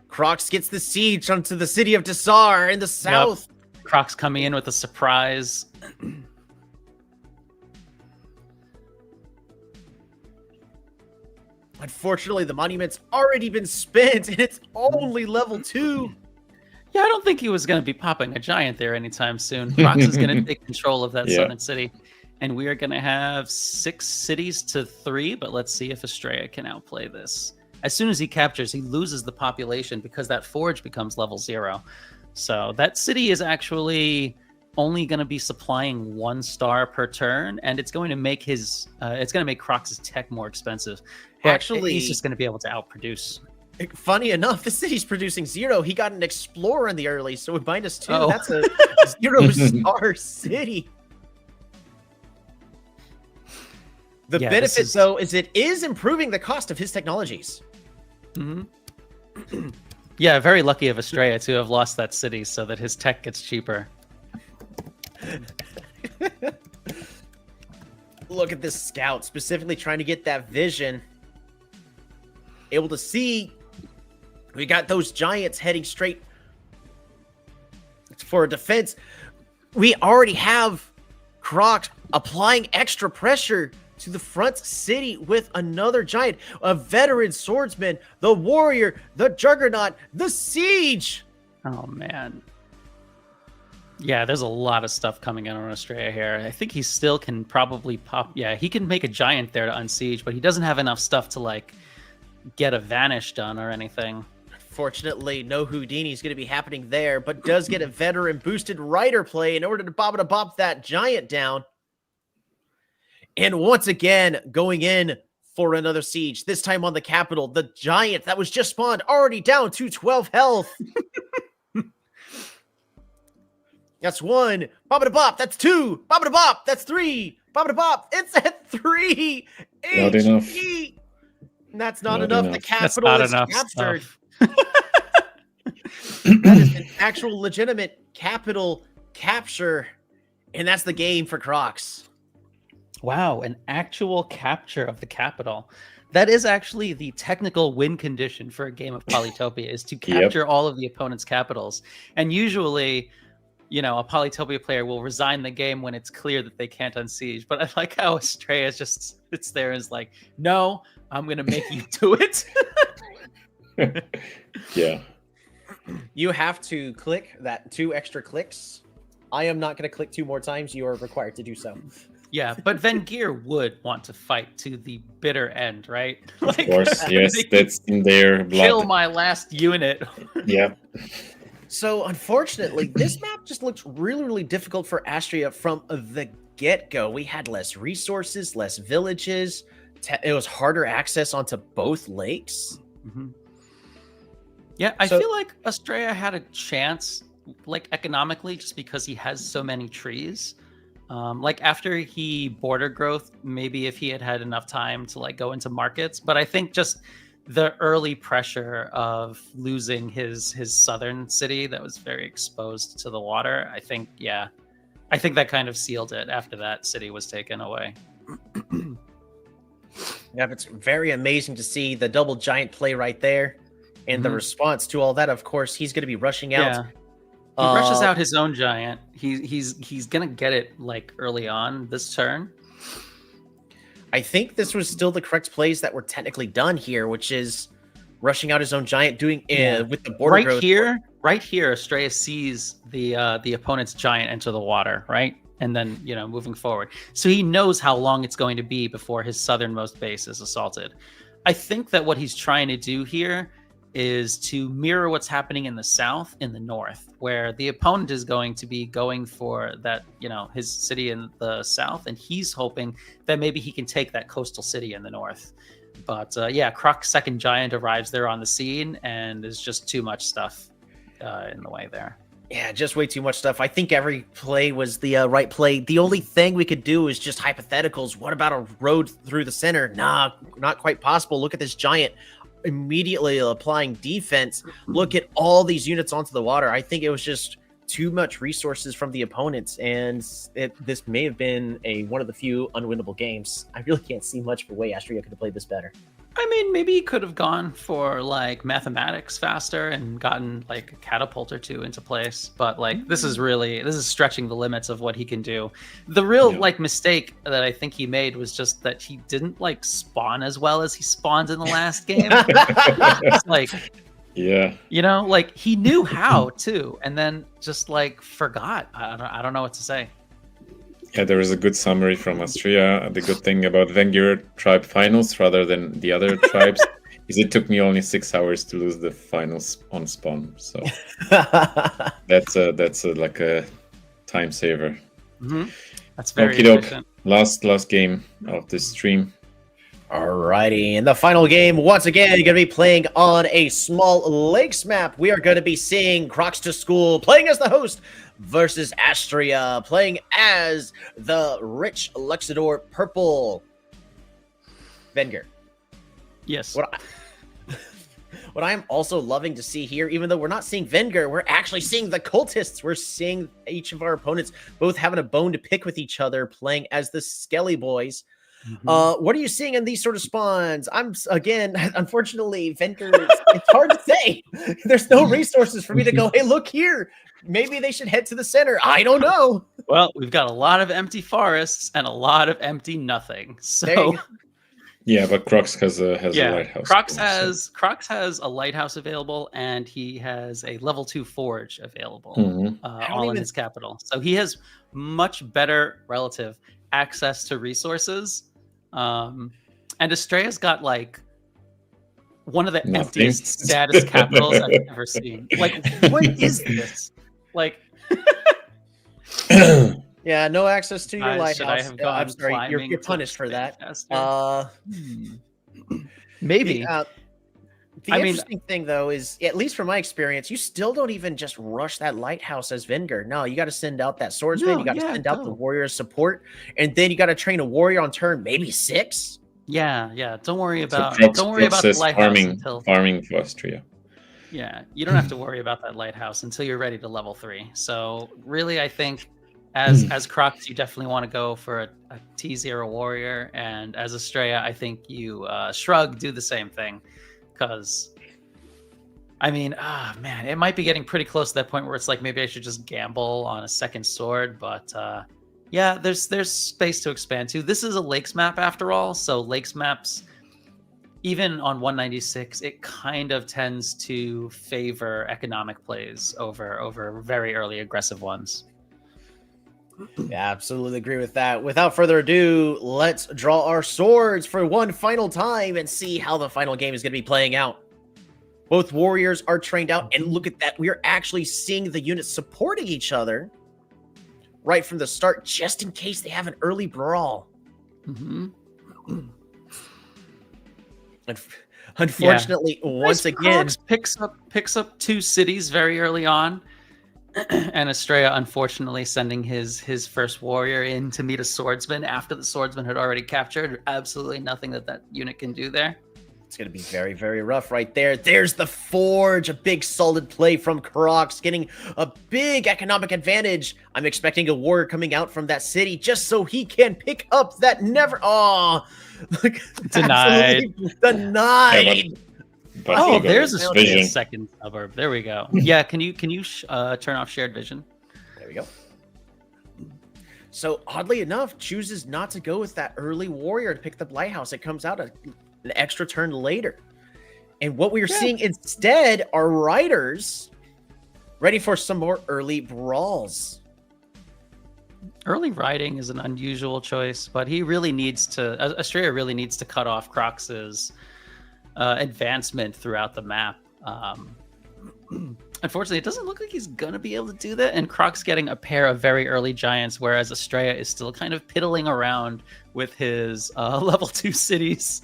Crocs gets the siege onto the city of Desar in the south. Yep. Crocs coming in with a surprise. Unfortunately, the monument's already been spent, and it's only level 2. Yeah, I don't think he was going to be popping a giant there anytime soon. Crocs is going to take control of that southern city, and we are going to have 6 cities to 3, but let's see if Estrella can outplay this. As soon as he captures, he loses the population because that forge becomes level 0. So that city is actually only going to be supplying 1 star per turn, and it's going to make his Crocs' tech more expensive. But actually, he's just going to be able to outproduce. Funny enough, the city's producing 0. He got an explorer in the early, so with -2, that's a 0-star city. The benefit, though, is it is improving the cost of his technologies. Yeah, very lucky of Estrella to have lost that city so that his tech gets cheaper. Look at this scout, specifically trying to get that vision. Able to see. We got those giants heading straight for a defense. We already have Crocs applying extra pressure to the front city with another giant, a veteran swordsman, the warrior, the juggernaut, the siege. Oh, man. Yeah, there's a lot of stuff coming in on Estrella here. I think he still can probably pop. Yeah, he can make a giant there to unsiege, but he doesn't have enough stuff to, like, get a vanish done or anything. Fortunately, no Houdini's going to be happening there, but does get a veteran boosted rider play in order to bop that giant down. And once again, going in for another siege, this time on the capital. The giant that was just spawned already down to 12 health. That's 1. Bop-a-da-bop. That's 2. Bop-a-da-bop. That's 3. Bop-a-da-bop. It's at 3. Not enough. That's not enough. The capital is captured. That is an actual legitimate capital capture. And that's the game for Crocs. Wow, an actual capture of the capital. That is actually the technical win condition for a game of Polytopia, is to capture all of the opponent's capitals. And usually, you know, a Polytopia player will resign the game when it's clear that they can't unsiege. But I like how Estrella just sits there and is like, no, I'm going to make you do it. Yeah. You have to click that 2 extra clicks. I am not going to click 2 more times. You are required to do so. Yeah, but Vengir would want to fight to the bitter end, right? Of course, yes, that's in their blood. Kill my last unit. Yeah. So, unfortunately, this map just looks really, really difficult for Astria from the get-go. We had less resources, less villages. It was harder access onto both lakes. Mm-hmm. Yeah, I feel like Estrella had a chance, like, economically, just because he has so many trees. Like, after he border growth, maybe if he had had enough time to, like, go into markets. But I think just the early pressure of losing his southern city that was very exposed to the water, I think that kind of sealed it after that city was taken away. Yeah, it's very amazing to see the double giant play right there. And the response to all that, of course, he's going to be rushing out. Yeah. He rushes out his own giant. He's going to get it like early on this turn. I think this was still the correct plays that were technically done here, which is rushing out his own giant, doing with the border growth. Right here, Estrella sees the opponent's giant enter the water, right? And then, moving forward. So he knows how long it's going to be before his southernmost base is assaulted. I think that what he's trying to do here is to mirror what's happening in the south, in the north, where the opponent is going to be going for that, his city in the south, and he's hoping that maybe he can take that coastal city in the north. But Krok's second giant arrives there on the scene, and there's just too much stuff in the way there. Yeah, just way too much stuff. I think every play was the right play. The only thing we could do is just hypotheticals. What about a road through the center? Nah, not quite possible. Look at this giant immediately applying defense. Look at all these units onto the water. I think it was just too much resources from the opponents, and this may have been one of the few unwinnable games. I really can't see much of a way Astria could have played this better. I mean, maybe he could have gone for like mathematics faster and gotten like a catapult or two into place. But like, this is stretching the limits of what he can do. The real like mistake that I think he made was just that he didn't like spawn as well as he spawned in the last game. It's like, like he knew how to, and then just like forgot. I don't know what to say. Yeah, there is a good summary from Austria. The good thing about Vengir tribe finals rather than the other tribes is it took me only 6 hours to lose the finals on spawn. So that's like a time saver. That's very efficient. Last game of this stream. Alrighty, in the final game, once again, you're going to be playing on a small lakes map. We are going to be seeing Crocs to School playing as the host versus Astria playing as the rich Luxador Purple. Vengir. Yes. What I am also loving to see here, even though we're not seeing Vengir, we're actually seeing the cultists. We're seeing each of our opponents both having a bone to pick with each other, playing as the Skelly Boys. What are you seeing in these sort of spawns? Unfortunately, Vengir, it's hard to say. There's no resources for me to go, hey, look here. Maybe they should head to the center. I don't know. Well, we've got a lot of empty forests and a lot of empty nothing. So yeah, but Crocs has a lighthouse. Crocs has a lighthouse available, and he has a level 2 forge available, all in his capital. So he has much better relative access to resources. And Estrella's got like one of the emptiest status capitals I've ever seen. Like, what is this? Like, yeah, no access to your lighthouse. I'm sorry, you're punished for that. Maybe. The interesting thing, though, is, at least from my experience, you still don't even just rush that lighthouse as Vengir. No, you got to send out that swordsman. You got to send out the warrior support, and then you got to train a warrior on turn maybe 6. Yeah. Don't worry about the lighthouse farming for Austria. Yeah, you don't have to worry about that lighthouse until you're ready to level 3. So really, I think as Crocs, you definitely want to go for a T0 warrior, and as Estrella, I think you shrug, do the same thing, because I mean, man, it might be getting pretty close to that point where it's like maybe I should just gamble on a second sword, but yeah, there's space to expand to. This is a lakes map after all, so lakes maps, even on 196, it kind of tends to favor economic plays over very early aggressive ones. Yeah, absolutely agree with that. Without further ado, let's draw our swords for one final time and see how the final game is going to be playing out. Both warriors are trained out, and look at that. We are actually seeing the units supporting each other right from the start, just in case they have an early brawl. Unfortunately, once again, picks up 2 cities very early on, and Estrella unfortunately sending his first warrior in to meet a swordsman after the swordsman had already captured. Absolutely nothing that unit can do there. It's going to be very, very rough right there. There's the Forge, a big solid play from Crocs, getting a big economic advantage. I'm expecting a warrior coming out from that city just so he can pick up that never... Oh, denied. Denied. But Oh, you got there's this a vision. second suburb. There we go. Yeah, can you turn off shared vision? There we go. So, oddly enough, chooses not to go with that early warrior to pick the lighthouse. It comes out an extra turn later. And what we are seeing instead are riders ready for some more early brawls. Early riding is an unusual choice, but he really needs to... Australia really needs to cut off Crocs's advancement throughout the map. Unfortunately, it doesn't look like he's going to be able to do that, and Croc's getting a pair of very early giants, whereas Estrella is still kind of piddling around with his level 2 cities.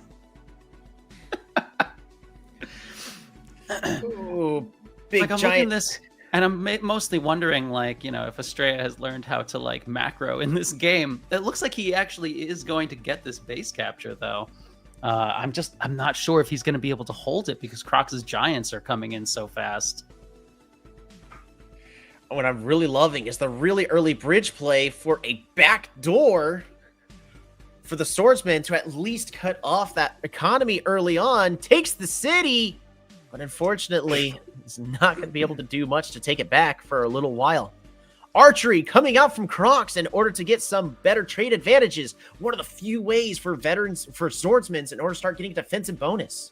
Ooh, big like, I'm giant. looking at this, and I'm mostly wondering, like, you know, if Estrella has learned how to, like, macro in this game. It looks like he actually is going to get this base capture, though. I'm not sure if he's going to be able to hold it because Croc's giants are coming in so fast. What I'm really loving is the really early bridge play for a backdoor for the swordsman to at least cut off that economy early on, takes the city, but unfortunately is not going to be able to do much to take it back for a little while. Archery coming out from Crocs in order to get some better trade advantages. One of the few ways for veterans, for swordsmen, in order to start getting defensive bonus.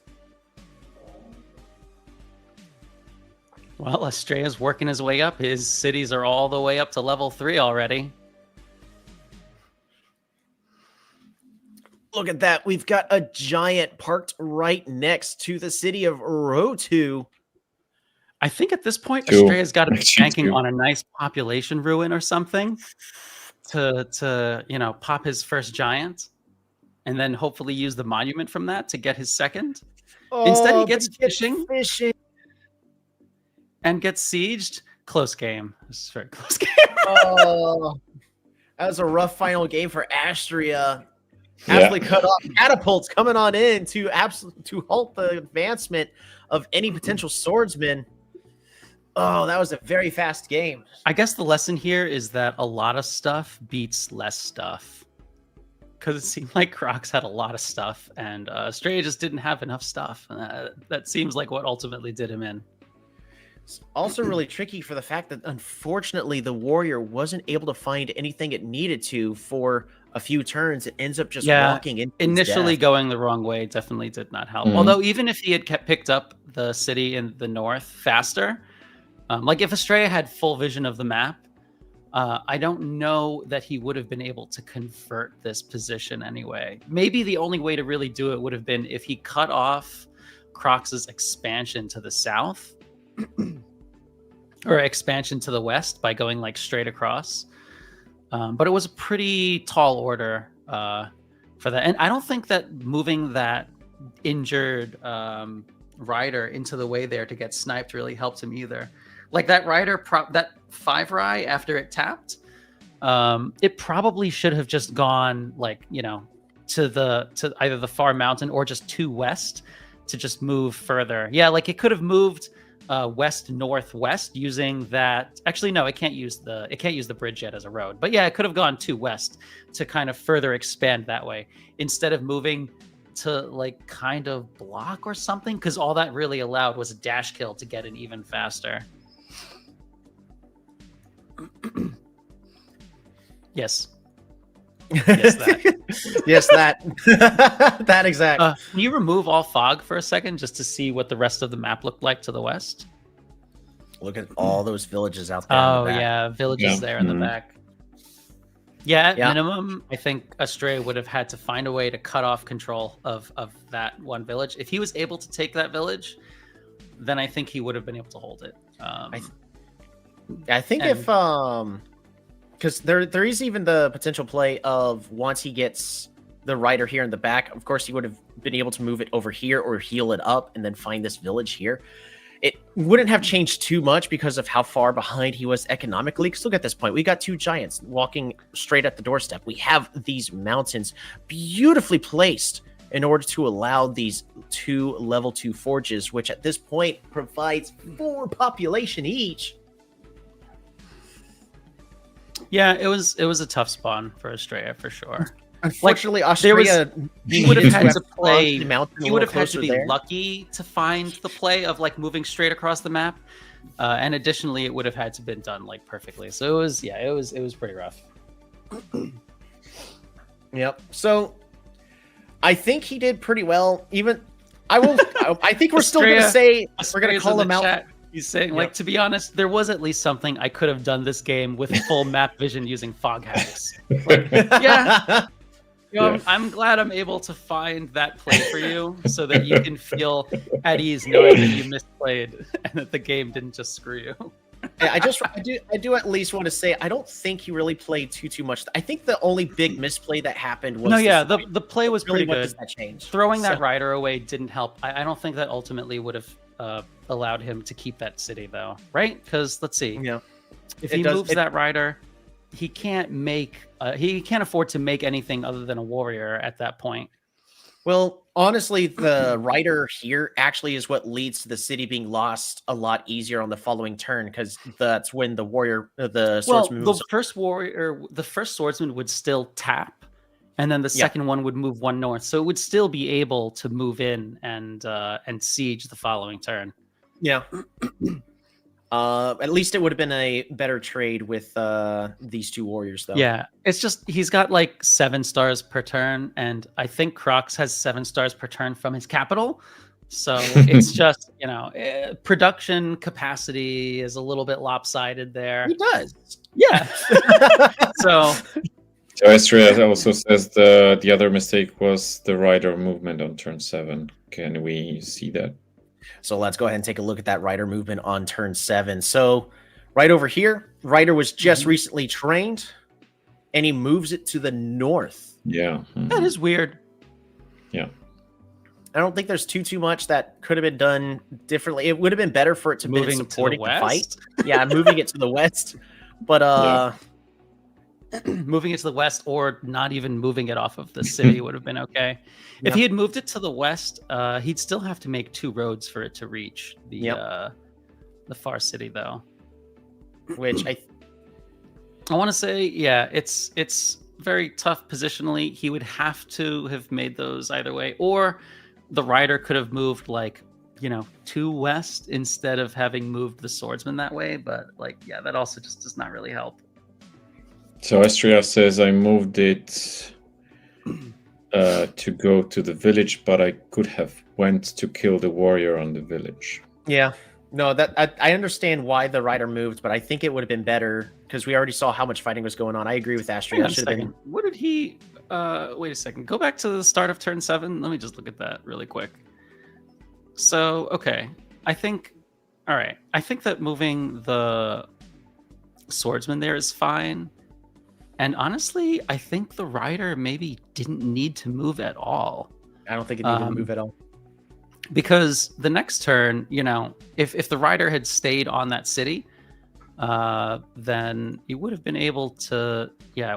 Well, Estrella's working his way up. His cities are all the way up to level 3 already. Look at that. We've got a giant parked right next to the city of Rotu. I think at this point, Two. Estrella's got to be Actually, banking two. on a nice population ruin or something to you know, pop his first giant, and then hopefully use the monument from that to get his second. Instead, he gets fishing and gets sieged. Close game. This is a very close game. Oh, that was a rough final game for Astria. Absolutely cut off. Catapults coming on in to halt the advancement of any potential swordsman. Oh, that was a very fast game. I guess the lesson here is that a lot of stuff beats less stuff. Because it seemed like Crocs had a lot of stuff, and Estrella just didn't have enough stuff. That seems like what ultimately did him in. It's also really tricky for the fact that, unfortunately, the warrior wasn't able to find anything it needed to for a few turns. It ends up just walking in. Initially going the wrong way definitely did not help. Mhm. Although even if he had picked up the city in the north faster, like if Estrella had full vision of the map, I don't know that he would have been able to convert this position anyway. Maybe the only way to really do it would have been if he cut off Crocs's expansion to the south or expansion to the west by going like straight across. But it was a pretty tall order for that. And I don't think that moving that injured rider into the way there to get sniped really helped him either. Like that rider, that 5 Rye after it tapped, it probably should have just gone like, you know, to either the far mountain or just to west to just move further. Yeah, like it could have moved west northwest using that. Actually, no, it can't use the bridge yet as a road. But yeah, it could have gone to west to kind of further expand that way instead of moving to like kind of block or something, because all that really allowed was a dash kill to get it even faster. Yes. Yes, that. Yes, that. That exact. Can you remove all fog for a second just to see what the rest of the map looked like to the west? Look at all those villages out there. Oh, yeah. Villages there in the back. Yeah, at Yeah. minimum, I think Estrella would have had to find a way to cut off control of that one village. If he was able to take that village, then I think he would have been able to hold it. I think if because there is even the potential play of once he gets the rider here in the back, of course he would have been able to move it over here or heal it up and then find this village here. It wouldn't have changed too much because of how far behind he was economically. Because look at this point, we got 2 giants walking straight at the doorstep. We have these mountains beautifully placed in order to allow these 2 level 2 forges, which at this point provides 4 population each. Yeah, it was a tough spawn for Australia for sure. Unfortunately, Like, Australia he would have had to play. Mountain He would have had to be lucky to find the play of like moving straight across the map, and additionally, it would have had to been done like perfectly. So it was pretty rough. Yep. So I think he did pretty well. Even I think we're still going to say we're going to call him out. Chat. He's saying, like, to be honest, there was at least something I could have done this game with full map vision using fog hacks. Like, yeah. You know, I'm glad I'm able to find that play for you so that you can feel at ease knowing that you misplayed and that the game didn't just screw you. I do at least want to say I don't think he really played too much. I think the only big misplay that happened was the play was pretty good. That change? Throwing that rider away didn't help. I don't think that ultimately would have allowed him to keep that city though, right? Because let's see, if he moves that rider, he can't afford to make anything other than a warrior at that point. Well, honestly, the rider here actually is what leads to the city being lost a lot easier on the following turn, because that's when the warrior, the swordsman moves. The first swordsman would still tap, and then the second one would move 1 north, so it would still be able to move in and siege the following turn. Yeah. At least it would have been a better trade with these 2 warriors, though. Yeah, it's just he's got like 7 stars per turn, and I think Crocs has 7 stars per turn from his capital. So it's just, production capacity is a little bit lopsided there. He does. Yeah. So Austria also says the other mistake was the rider movement on turn 7. Can we see that? So let's go ahead and take a look at that rider movement on turn 7. So right over here, rider was just recently trained, and he moves it to the north. Yeah. That is weird. Yeah. I don't think there's too much that could have been done differently. It would have been better for it to be supporting the fight. Yeah, moving it to the west. But moving it to the west or not even moving it off of the city would have been okay. If he had moved it to the west, he'd still have to make 2 roads for it to reach the far city, though. Which I want to say, it's very tough positionally. He would have to have made those either way, or the rider could have moved to west instead of having moved the swordsman that way. But that also just does not really help. So Austria says I moved it to go to the village, but I could have went to kill the warrior on the village. Yeah. No, that I understand why the rider moved, but I think it would have been better because we already saw how much fighting was going on. I agree with Austria. What did he wait a second. Go back to the start of turn 7. Let me just look at that really quick. So, okay. I think that moving the swordsman there is fine. And honestly, I think the rider maybe didn't need to move at all. I don't think it needed to move at all. Because the next turn, if the rider had stayed on that city, then he would have been able to,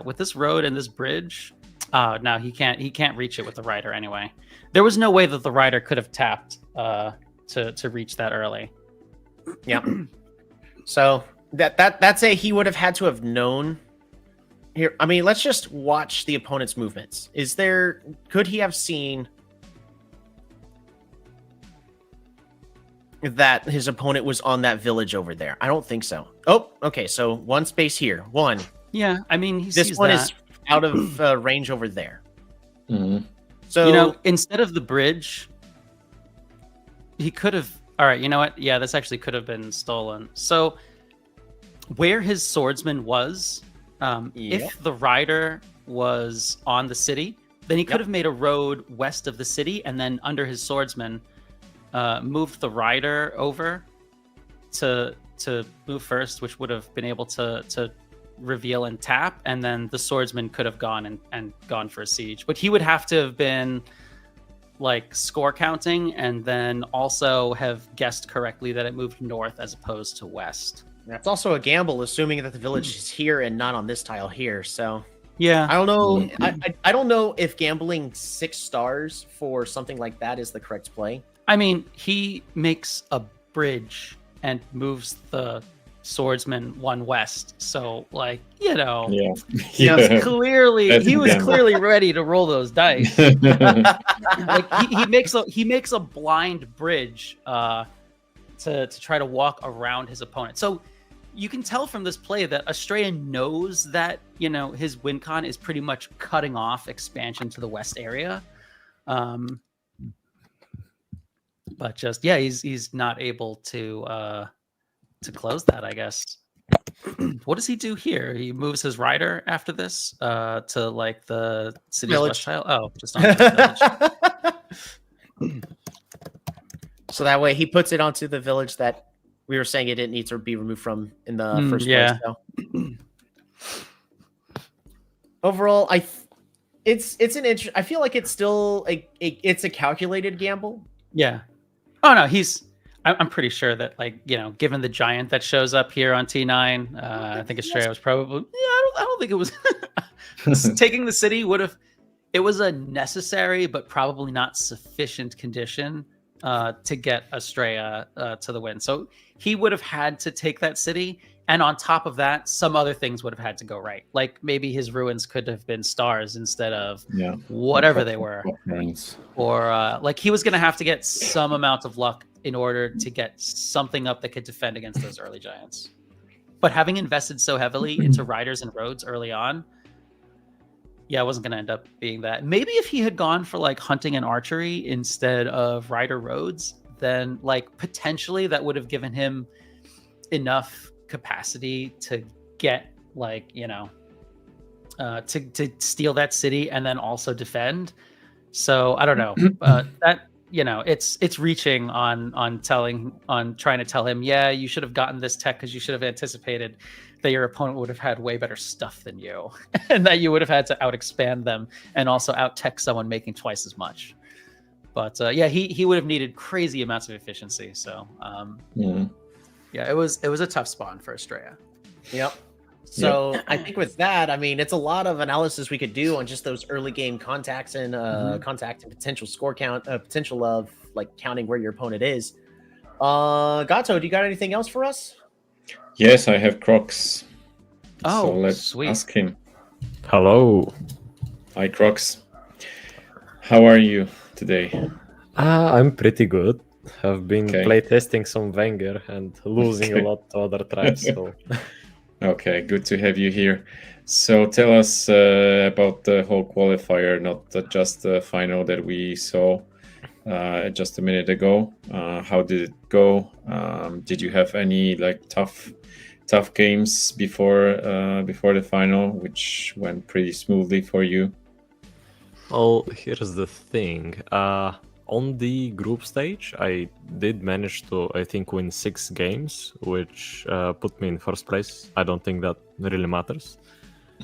with this road and this bridge. No, he can't reach it with the rider anyway. There was no way that the rider could have tapped to reach that early. Yeah. So that's he would have had to have known. Here, I mean, let's just watch the opponent's movements. Could he have seen that his opponent was on that village over there? I don't think so. Oh, okay. So 1 space here. 1. Yeah, I mean, this one is out of range over there. Mm-hmm. So instead of the bridge, he could have. All right, you know what? Yeah, this actually could have been stolen. So where his swordsman was. If the rider was on the city, then he could have made a road west of the city, and then under his swordsman, moved the rider over to move first, which would have been able to reveal and tap, and then the swordsman could have gone and gone for a siege. But he would have to have been score counting, and then also have guessed correctly that it moved north as opposed to west. That's also a gamble, assuming that the village is here and not on this tile here. So Yeah. I don't know. I don't know if gambling 6 stars for something like that is the correct play. I mean, he makes a bridge and moves the swordsman 1 west. So, like, you know, he was clearly ready to roll those dice. Like he makes a blind bridge to try to walk around his opponent. So you can tell from this play that Estrella knows that, you know, his win con is pretty much cutting off expansion to the west area. But just, yeah, he's not able to close that, I guess. What does he do here? He moves his rider after this to like the city's west tile. Oh, just on the village. So that way he puts it onto the village that we were saying it didn't need to be removed from in the first place. So. Overall, it's an interest. I feel like it's still it's a calculated gamble. Yeah. Oh no, I'm pretty sure that, like, you know, given the giant that shows up here on T9, I think Estrella was probably I don't think it was taking the city would have. It was a necessary but probably not sufficient condition to get Estrella to the win. So he would have had to take that city, and on top of that, some other things would have had to go right. Like maybe his ruins could have been stars instead of whatever they were, or like he was going to have to get some amount of luck in order to get something up that could defend against those early giants. But having invested so heavily into riders and roads early on, yeah, it wasn't going to end up being that. Maybe if he had gone for like hunting and archery instead of rider roads, then like potentially that would have given him enough capacity to get, like, you know, to steal that city and then also defend. So I don't know. That, you know, it's reaching on trying to tell him, yeah, you should have gotten this tech because you should have anticipated that your opponent would have had way better stuff than you, and that you would have had to out-expand them and also out-tech someone making twice as much. But yeah, he would have needed crazy amounts of efficiency. So yeah, it was a tough spawn for Estrella. Yep. So I think with that, I mean, it's a lot of analysis we could do on just those early game contacts and contact and potential score count, potential of like counting where your opponent is. Gato, do you got anything else for us? Yes, I have Crocs. Oh, so let's sweet. ask him. Hello. Hi, Crocs. How are you today? I'm pretty good. I've been playtesting some Vengir and losing a lot to other tribes. So. Okay, good to have you here. So tell us about the whole qualifier, not just the final that we saw just a minute ago. How did it go? Did you have any like tough games before the final, which went pretty smoothly for you? Well, here's the thing. On the group stage, I did manage to, I think, win 6 games, which put me in first place. I don't think that really matters.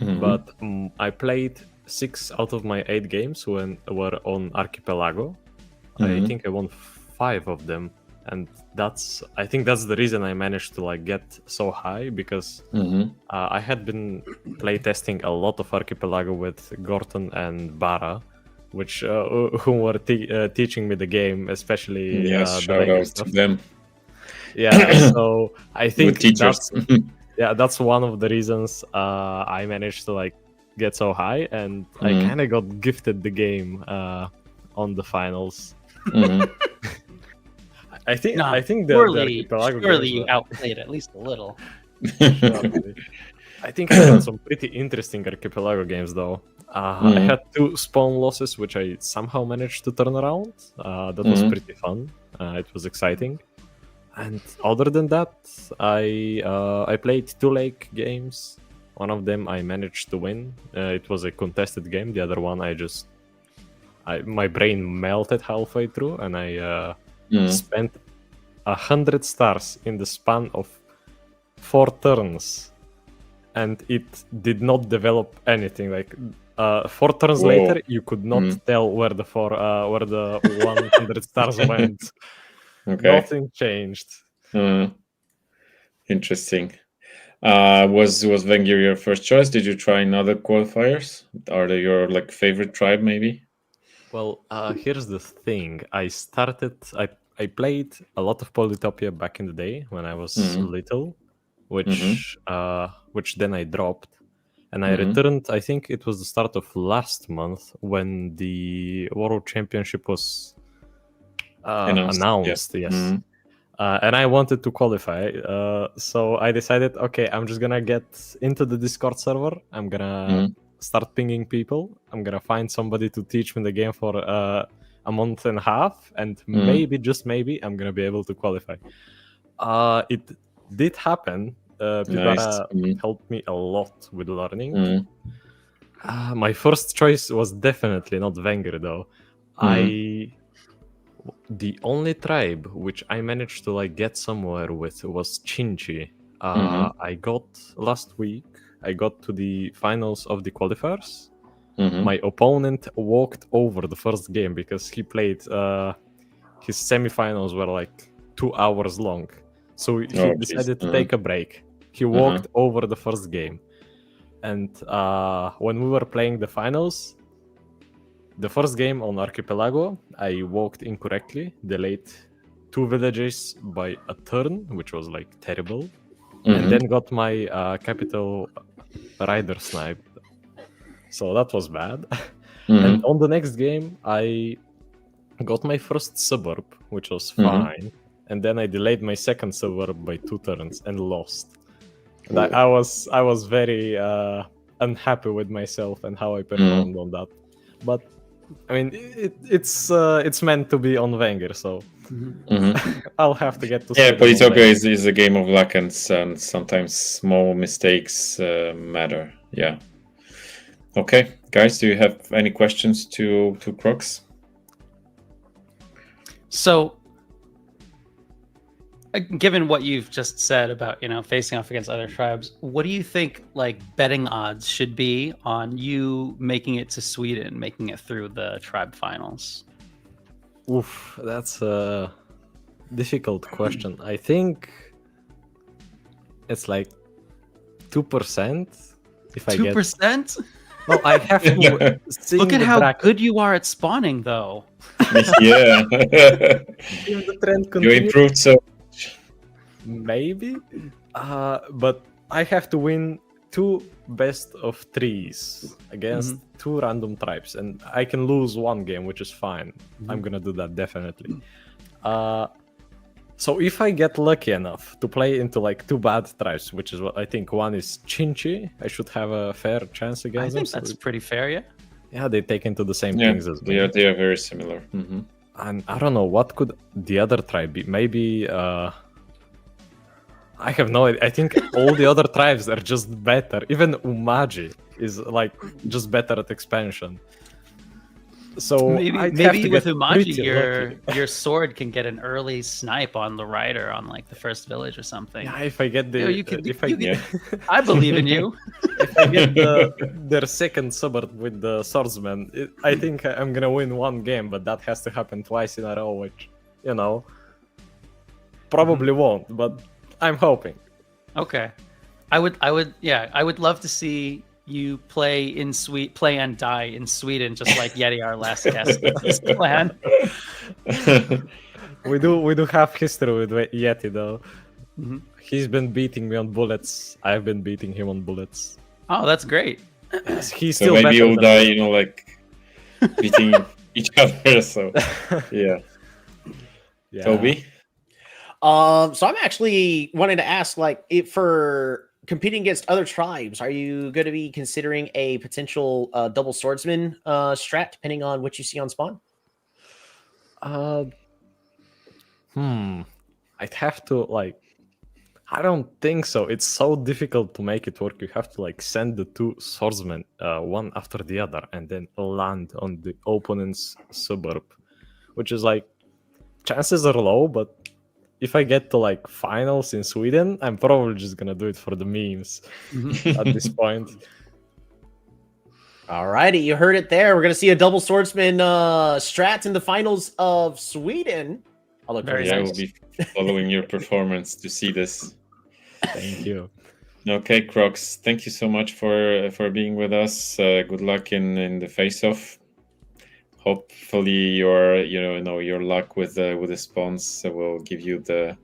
But I played 6 out of my 8 games when were on Archipelago. I think I won 5 of them, and I think that's the reason I managed to like get so high, because I had been playtesting a lot of Archipelago with Gorton and Bara, which who were teaching me the game, especially shout out to them. Yeah, so I think teachers. that's one of the reasons I managed to like get so high, and I kind of got gifted the game on the finals. I think surely you outplayed at least a little. I think I had some pretty interesting Archipelago games though. I had 2 spawn losses, which I somehow managed to turn around. That was pretty fun. It was exciting. And other than that, I played 2 lake games. One of them I managed to win. It was a contested game. The other one my brain melted halfway through, and I spent 100 stars in the span of 4 turns, and it did not develop anything. Like 4 turns later, you could not tell where the 100 stars went. Okay. Nothing changed. Interesting. Was Vengir your first choice? Did you try other qualifiers? Are they your like favorite tribe, maybe? Well, here's the thing. I played a lot of Polytopia back in the day when I was little, which then I dropped. And I returned, I think it was the start of last month when the World Championship was announced. Yes. And I wanted to qualify. So I decided, okay, I'm just going to get into the Discord server. I'm going to start pinging people. I'm going to find somebody to teach me the game for a month and a half. And maybe, just maybe, I'm going to be able to qualify. It did happen. Pibara helped me a lot with learning. My first choice was definitely not Vengir, though. The only tribe which I managed to like get somewhere with was Chinchi. I got last week. I got to the finals of the qualifiers. My opponent walked over the first game because he played. His semifinals were like 2 hours long, so he decided to take a break. He walked over the first game, and when we were playing the finals. The first game on Archipelago, I walked incorrectly, delayed 2 villages by a turn, which was like terrible, and then got my capital rider sniped. So that was bad. And on the next game, I got my first suburb, which was fine, and then I delayed my second suburb by 2 turns and lost. And I was very unhappy with myself and how I performed on that, but. I mean, it's meant to be on Vengir, so I'll have to get to. Yeah, Polytopia is a game of luck, and sometimes small mistakes matter. Yeah. Okay, guys, do you have any questions to Crux? So, given what you've just said about facing off against other tribes, what do you think like betting odds should be on you making it to Sweden, making it through the tribe finals? Oof, that's a difficult question. I think it's like 2%. If I 2%? Well, I have to look at how good you are at spawning, though. Yeah, the trend you improved so. Maybe, but I have to win 2 best of 3s against 2 random tribes, and I can lose 1 game, which is fine. I'm gonna do that definitely. So if I get lucky enough to play into like 2 bad tribes, which is what I think, one is Chinchi, I should have a fair chance against them. I think that's pretty fair, yeah. Yeah, they take into the same things as me. They are very similar. And I don't know, what could the other tribe be? Maybe. I have no idea. I think all the other tribes are just better. Even Umaji is like just better at expansion. So maybe with Umaji, your sword can get an early snipe on the rider on like the first village or something. Yeah, if I get the, I believe in you. If I get their second suburb with the swordsman, I think I'm gonna win 1 game, but that has to happen twice in a row, which probably won't, but. I'm hoping. Okay, I would love to see you play and die in Sweden, just like Yeti, our last guest. This plan. We do have history with Yeti, though. He's been beating me on bullets. I've been beating him on bullets. Oh, that's great. He's so still maybe you'll die, like beating each other. So yeah. Tolbby. So I'm actually wanting to ask, like, for competing against other tribes, are you going to be considering a potential double swordsman strat, depending on what you see on spawn? I'd have to I don't think so. It's so difficult to make it work. You have to send the 2 swordsmen one after the other and then land on the opponent's suburb, which is chances are low, but if I get to finals in Sweden, I'm probably just gonna do it for the memes at this point. Alrighty, you heard it there. We're gonna see a double swordsman strat in the finals of Sweden. I will be following your performance to see this. Thank you. Okay, Crocs. Thank you so much for being with us. Good luck in the face-off. Hopefully, your luck with the spawns will give you the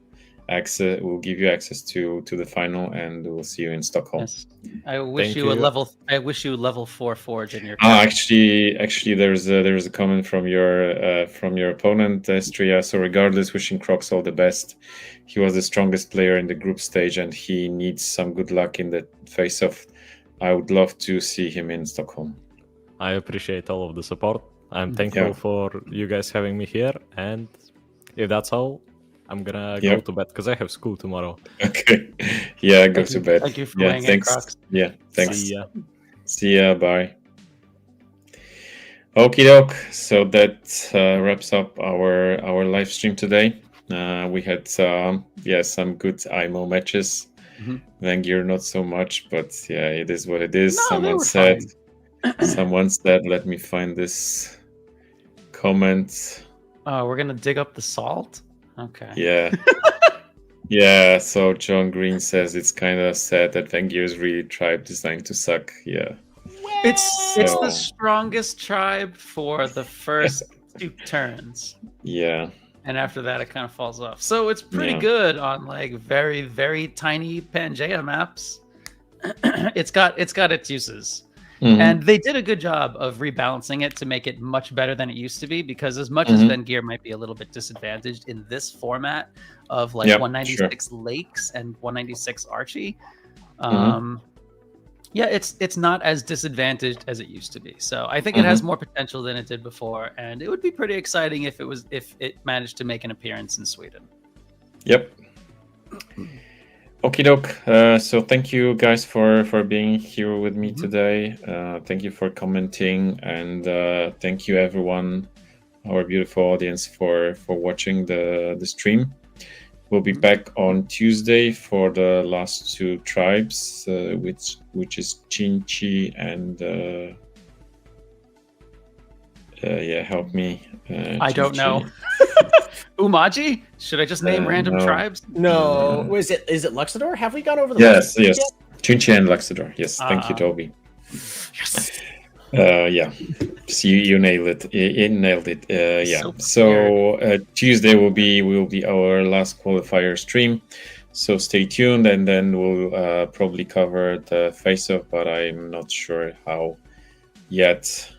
access. Will give you access to the final, and we'll see you in Stockholm. Yes. I wish Thank you a you. level 4 forge in your. Actually, there's a comment from your opponent, Estria. So regardless, wishing Crocs all the best. He was the strongest player in the group stage, and he needs some good luck in the face-off. I would love to see him in Stockholm. I appreciate all of the support. I'm thankful for you guys having me here. And if that's all, I'm gonna go to bed because I have school tomorrow. Okay. Yeah, go to bed. Thank you for yeah, weighing in, thanks. Crocs. Yeah, thanks. See ya. See ya. Bye. Okie doke. So that wraps up our live stream today. We had some good Ai-Mo matches. Vengir not so much, but yeah, it is what it is. No, Someone said, let me find this comment. Oh, we're gonna dig up the salt. Okay. Yeah. Yeah, so John Green says it's kind of sad that Vengir is really tribe designed to suck. Yeah. It's the strongest tribe for the first 2 turns. Yeah. And after that, it kind of falls off. So it's pretty good on like very, very tiny Pangea maps. It's got its uses. And they did a good job of rebalancing it to make it much better than it used to be, because as much as Vengir might be a little bit disadvantaged in this format of like 196 Lakes and 196 Archie, it's not as disadvantaged as it used to be. So I think it has more potential than it did before, and it would be pretty exciting if it managed to make an appearance in Sweden. Yep. Okie doke. So thank you guys for being here with me today. Thank you for commenting, and thank you everyone, our beautiful audience, for watching the stream. We'll be back on Tuesday for the last 2 tribes, which is Chinchi and help me. I don't know. Umaji? Should I just name random tribes? No. Is it Luxador? Have we gone over the Yes. Chinchi and Luxador. Yes. Thank you, Tolbby. Yes. So you nailed it. You nailed it. So Tuesday will be our last qualifier stream. So stay tuned, and then we'll probably cover the face-off, but I'm not sure how yet.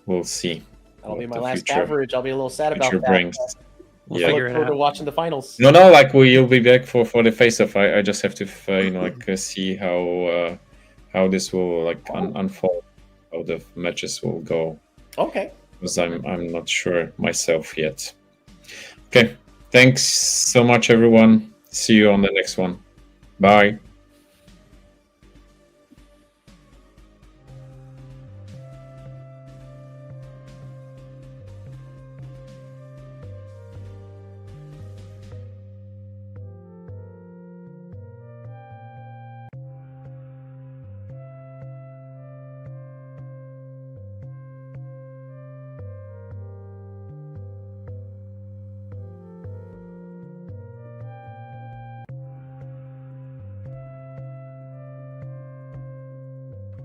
We'll see. That'll be my last average. I'll be a little sad about that. Brings. We'll Look figure it forward out. to watching the finals. No, like you'll be back for the face-off. I just have to see how this will unfold, how the matches will go. Okay. Because I'm not sure myself yet. Okay. Thanks so much, everyone. See you on the next one. Bye.